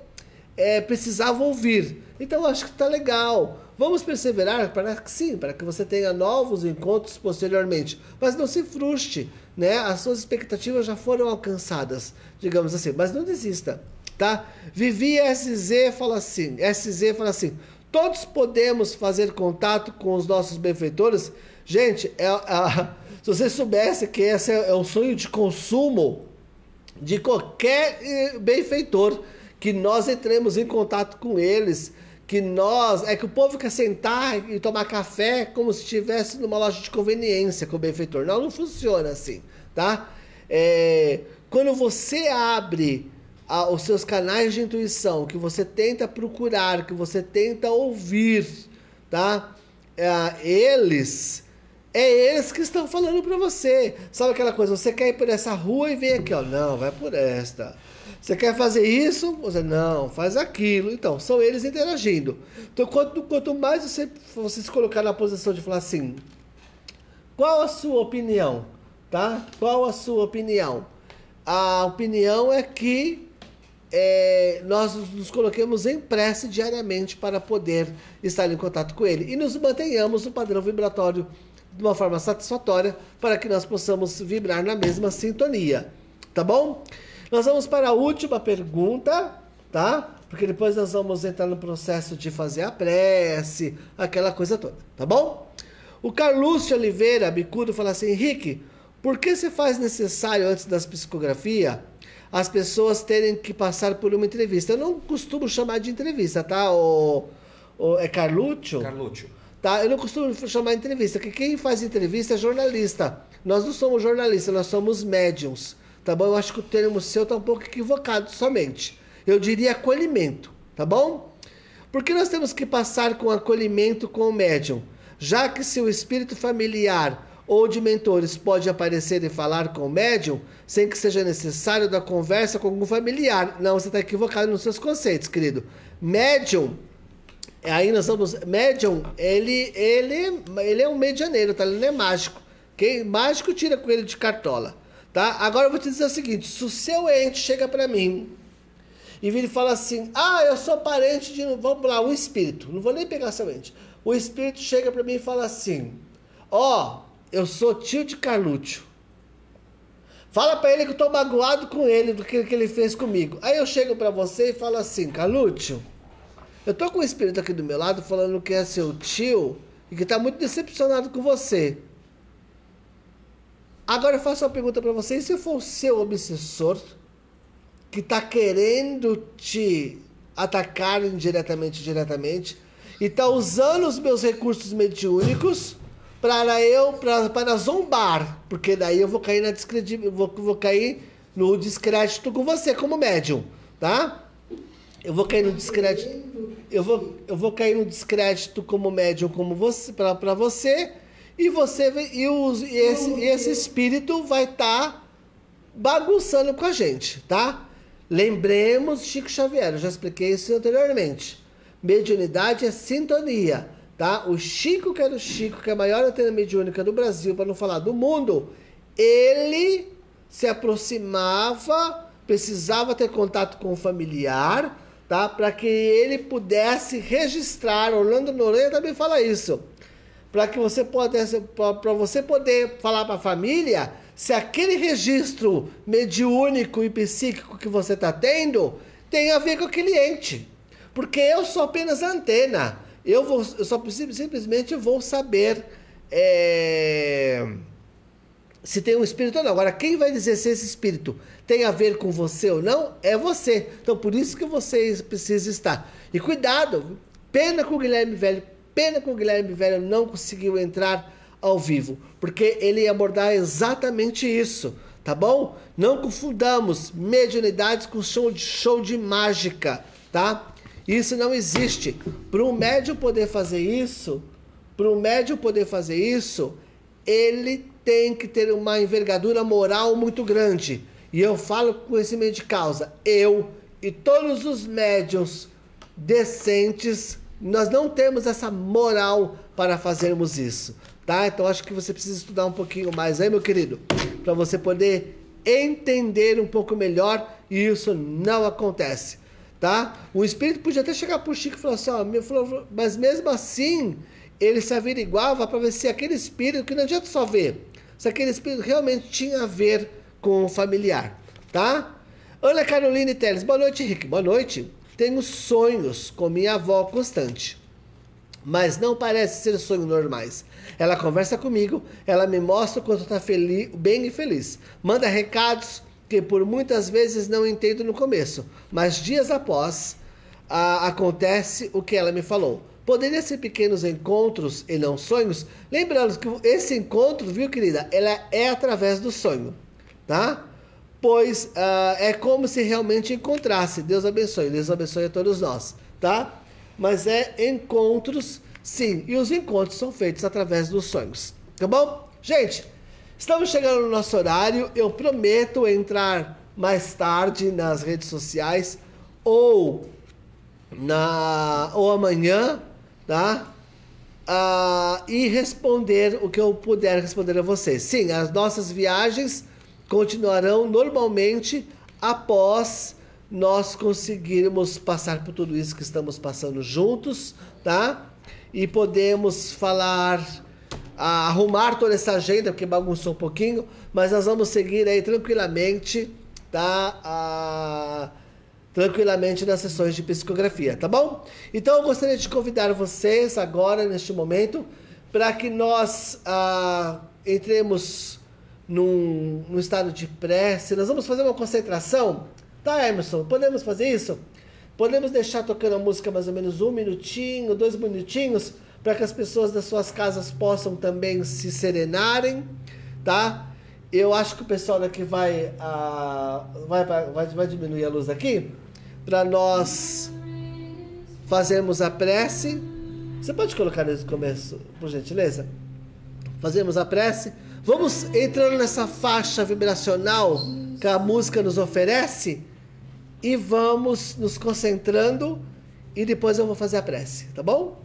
precisava ouvir. Então, acho que está legal. Vamos perseverar para que sim, para que você tenha novos encontros posteriormente. Mas não se frustre, né? As suas expectativas já foram alcançadas, digamos assim. Mas não desista, tá? Vivi SZ fala assim, Todos podemos fazer contato com os nossos benfeitores. Gente, se você soubesse que esse é o sonho de consumo de qualquer benfeitor, que nós entremos em contato com eles, é que o povo quer sentar e tomar café como se estivesse numa loja de conveniência com o benfeitor. Não funciona assim, tá? Quando você abre os seus canais de intuição, que você tenta procurar, que você tenta ouvir, tá? Eles que estão falando para você. Sabe aquela coisa, você quer ir por essa rua e vem aqui, ó. Não, vai por esta. Você quer fazer isso? Você não, faz aquilo. Então, são eles interagindo. Então, quanto mais você se colocar na posição de falar assim, qual a sua opinião? Tá? Qual a sua opinião? A opinião é que nós nos coloquemos em prece diariamente para poder estar em contato com ele. E nos mantenhamos no padrão vibratório de uma forma satisfatória para que nós possamos vibrar na mesma sintonia. Tá bom? Nós vamos para a última pergunta, tá? Porque depois nós vamos entrar no processo de fazer a prece, aquela coisa toda, tá bom? O Carlúcio Oliveira Bicudo fala assim, Henrique, por que se faz necessário, antes das psicografias, as pessoas terem que passar por uma entrevista? Eu não costumo chamar de entrevista, tá? É Carlúcio? Carlúcio. Tá? Eu não costumo chamar de entrevista, porque quem faz entrevista é jornalista. Nós não somos jornalistas, nós somos médiums. Tá bom? Eu acho que o termo seu tá um pouco equivocado somente. Eu diria acolhimento, tá bom? Por que nós temos que passar com acolhimento com o médium? Já que se o espírito familiar ou de mentores pode aparecer e falar com o médium, sem que seja necessário da conversa com algum familiar. Não, você está equivocado nos seus conceitos, querido. Médium, aí nós vamos... Médium, ele é um medianeiro, tá? Ele não é mágico. Mágico tira coelho de cartola. Tá? Agora eu vou te dizer o seguinte, se o seu ente chega para mim e vira e fala assim, eu sou parente de... Vamos lá, um espírito, não vou nem pegar seu ente. O espírito chega para mim e fala assim, eu sou tio de Carlúcio. Fala para ele que eu tô magoado com ele do que ele fez comigo. Aí eu chego para você e falo assim, Carlúcio, eu tô com um espírito aqui do meu lado falando que é seu tio e que tá muito decepcionado com você. Agora eu faço uma pergunta para você, e se for o seu obsessor que está querendo te atacar indiretamente, diretamente, e está usando os meus recursos mediúnicos para zombar, porque daí eu vou cair vou cair no descrédito com você como médium, tá? Eu vou cair no descrédito, eu vou cair no descrédito como médium, como você, para você. E esse espírito vai estar bagunçando com a gente, tá? Lembremos de Chico Xavier, eu já expliquei isso anteriormente. Mediunidade é sintonia, tá? O Chico, que era o Chico, que é a maior antena mediúnica do Brasil, para não falar do mundo, ele se aproximava, precisava ter contato com o familiar, tá? Para que ele pudesse registrar. Orlando Noronha também fala isso. Para você poder falar para a família se aquele registro mediúnico e psíquico que você está tendo tem a ver com o cliente. Porque eu sou apenas a antena. Eu só simplesmente vou saber se tem um espírito ou não. Agora, quem vai dizer se esse espírito tem a ver com você ou não é você. Então, por isso que você precisa estar. E cuidado, pena com o Guilherme Velho. Pena que o Guilherme Velho não conseguiu entrar ao vivo, porque ele ia abordar exatamente isso, tá bom? Não confundamos mediunidades com show de mágica, tá? Isso não existe. Para um médium poder fazer isso, ele tem que ter uma envergadura moral muito grande. E eu falo com conhecimento de causa. Eu e todos os médiuns decentes, nós não temos essa moral para fazermos isso, tá? Então acho que você precisa estudar um pouquinho mais aí, meu querido, para você poder entender um pouco melhor, e isso não acontece, tá? O espírito podia até chegar pro Chico e falar assim, mas mesmo assim, ele se averiguava para ver se aquele espírito, que não adianta só ver, se aquele espírito realmente tinha a ver com o familiar, tá? Ana Caroline Teles, boa noite, Henrique, boa noite. Tenho sonhos com minha avó constante. mas não parece ser sonhos normais. Ela conversa comigo, ela me mostra o quanto está bem e feliz. Manda recados que por muitas vezes não entendo no começo, mas dias após acontece o que ela me falou. Poderia ser pequenos encontros e não sonhos? Lembrando que esse encontro, viu, querida, ela é através do sonho, tá? Pois é como se realmente encontrasse. Deus abençoe a todos nós, tá? Mas é encontros, sim, e os encontros são feitos através dos sonhos, tá bom? Gente, estamos chegando no nosso horário, eu prometo entrar mais tarde nas redes sociais ou amanhã, tá? E responder o que eu puder responder a vocês. Sim, as nossas viagens continuarão normalmente após nós conseguirmos passar por tudo isso que estamos passando juntos, tá? E podemos falar, arrumar toda essa agenda, porque bagunçou um pouquinho, mas nós vamos seguir aí tranquilamente, tá? Tranquilamente nas sessões de psicografia, tá bom? Então eu gostaria de convidar vocês agora, neste momento, para que nós entremos num estado de prece. Nós vamos fazer uma concentração, tá, Emerson? Podemos fazer isso? Podemos deixar tocando a música mais ou menos 1 minutinho, 2 minutinhos, para que as pessoas das suas casas possam também se serenarem, tá? Eu acho que o pessoal daqui vai diminuir a luz aqui, para nós fazermos a prece. Você pode colocar desde o começo, por gentileza? Fazemos a prece. Vamos entrando nessa faixa vibracional que a música nos oferece e vamos nos concentrando e depois eu vou fazer a prece, tá bom?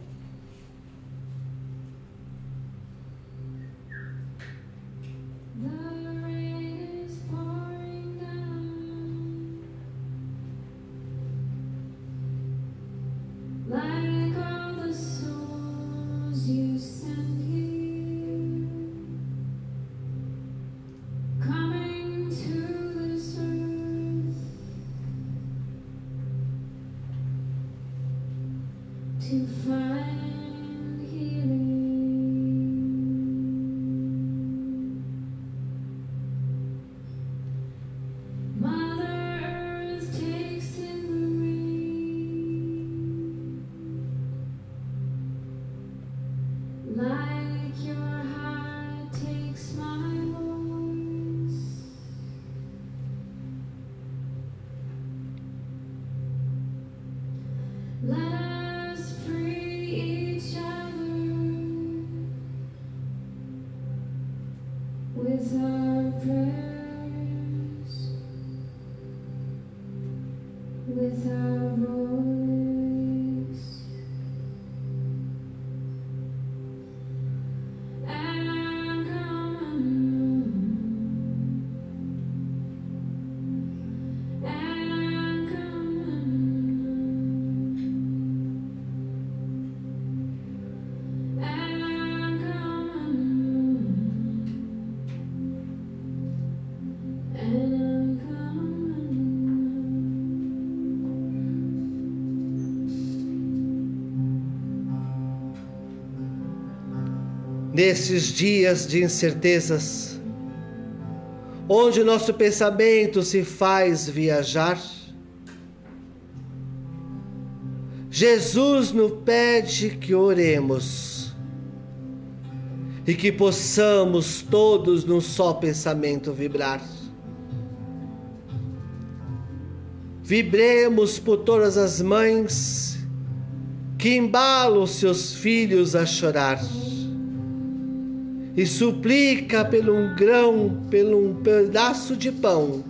Nesses dias de incertezas, onde o nosso pensamento se faz viajar, Jesus nos pede que oremos e que possamos todos num só pensamento vibrar. Vibremos por todas as mães que embalam seus filhos a chorar e suplica pelo um pedaço de pão,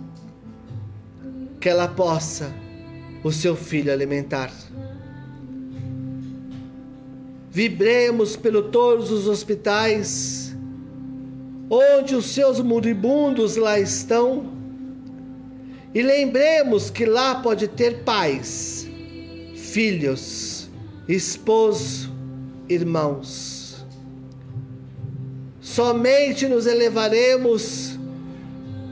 que ela possa o seu filho alimentar. Vibremos por todos os hospitais, onde os seus moribundos lá estão, e lembremos que lá pode ter pais, filhos, esposo, irmãos. Somente nos elevaremos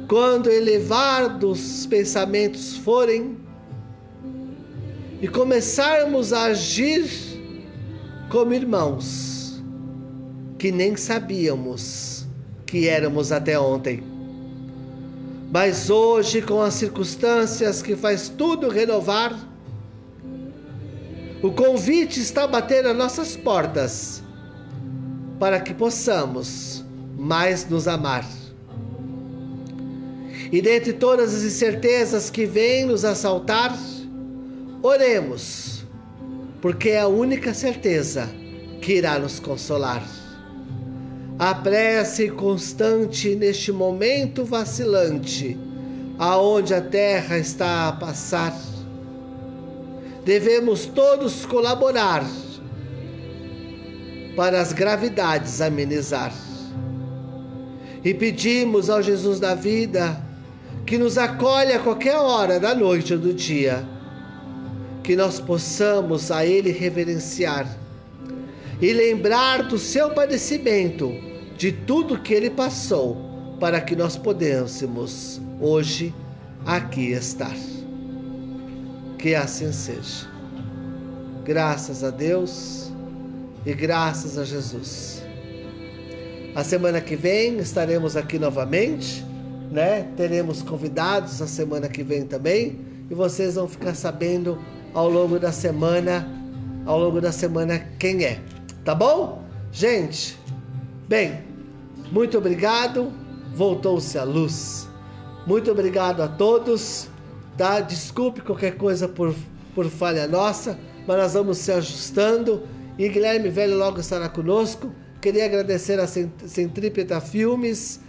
quando elevados pensamentos forem e começarmos a agir como irmãos, que nem sabíamos que éramos até ontem. Mas hoje, com as circunstâncias que faz tudo renovar, o convite está a bater às nossas portas para que possamos mais nos amar. E dentre todas as incertezas que vêm nos assaltar, oremos, porque é a única certeza que irá nos consolar. A prece constante neste momento vacilante, aonde a terra está a passar. Devemos todos colaborar para as gravidades amenizar. E pedimos ao Jesus da vida que nos acolhe a qualquer hora da noite ou do dia, que nós possamos a Ele reverenciar e lembrar do seu padecimento, de tudo que Ele passou, para que nós pudéssemos hoje aqui estar. Que assim seja. Graças a Deus e graças a Jesus. A semana que vem estaremos aqui novamente, né? Teremos convidados a semana que vem também, e vocês vão ficar sabendo ao longo da semana quem é, tá bom? Gente, bem, muito obrigado, voltou-se a luz. Muito obrigado a todos, tá? Desculpe qualquer coisa por falha nossa, mas nós vamos se ajustando, e Guilherme Velho logo estará conosco. Queria agradecer a Centrípeta Filmes,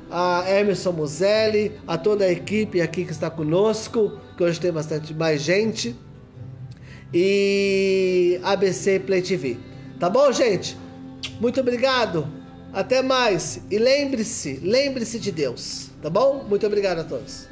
a Emerson Muzelli, a toda a equipe aqui que está conosco, que hoje tem bastante mais gente, e ABC Play TV. Tá bom, gente? Muito obrigado, até mais, e lembre-se de Deus, tá bom? Muito obrigado a todos.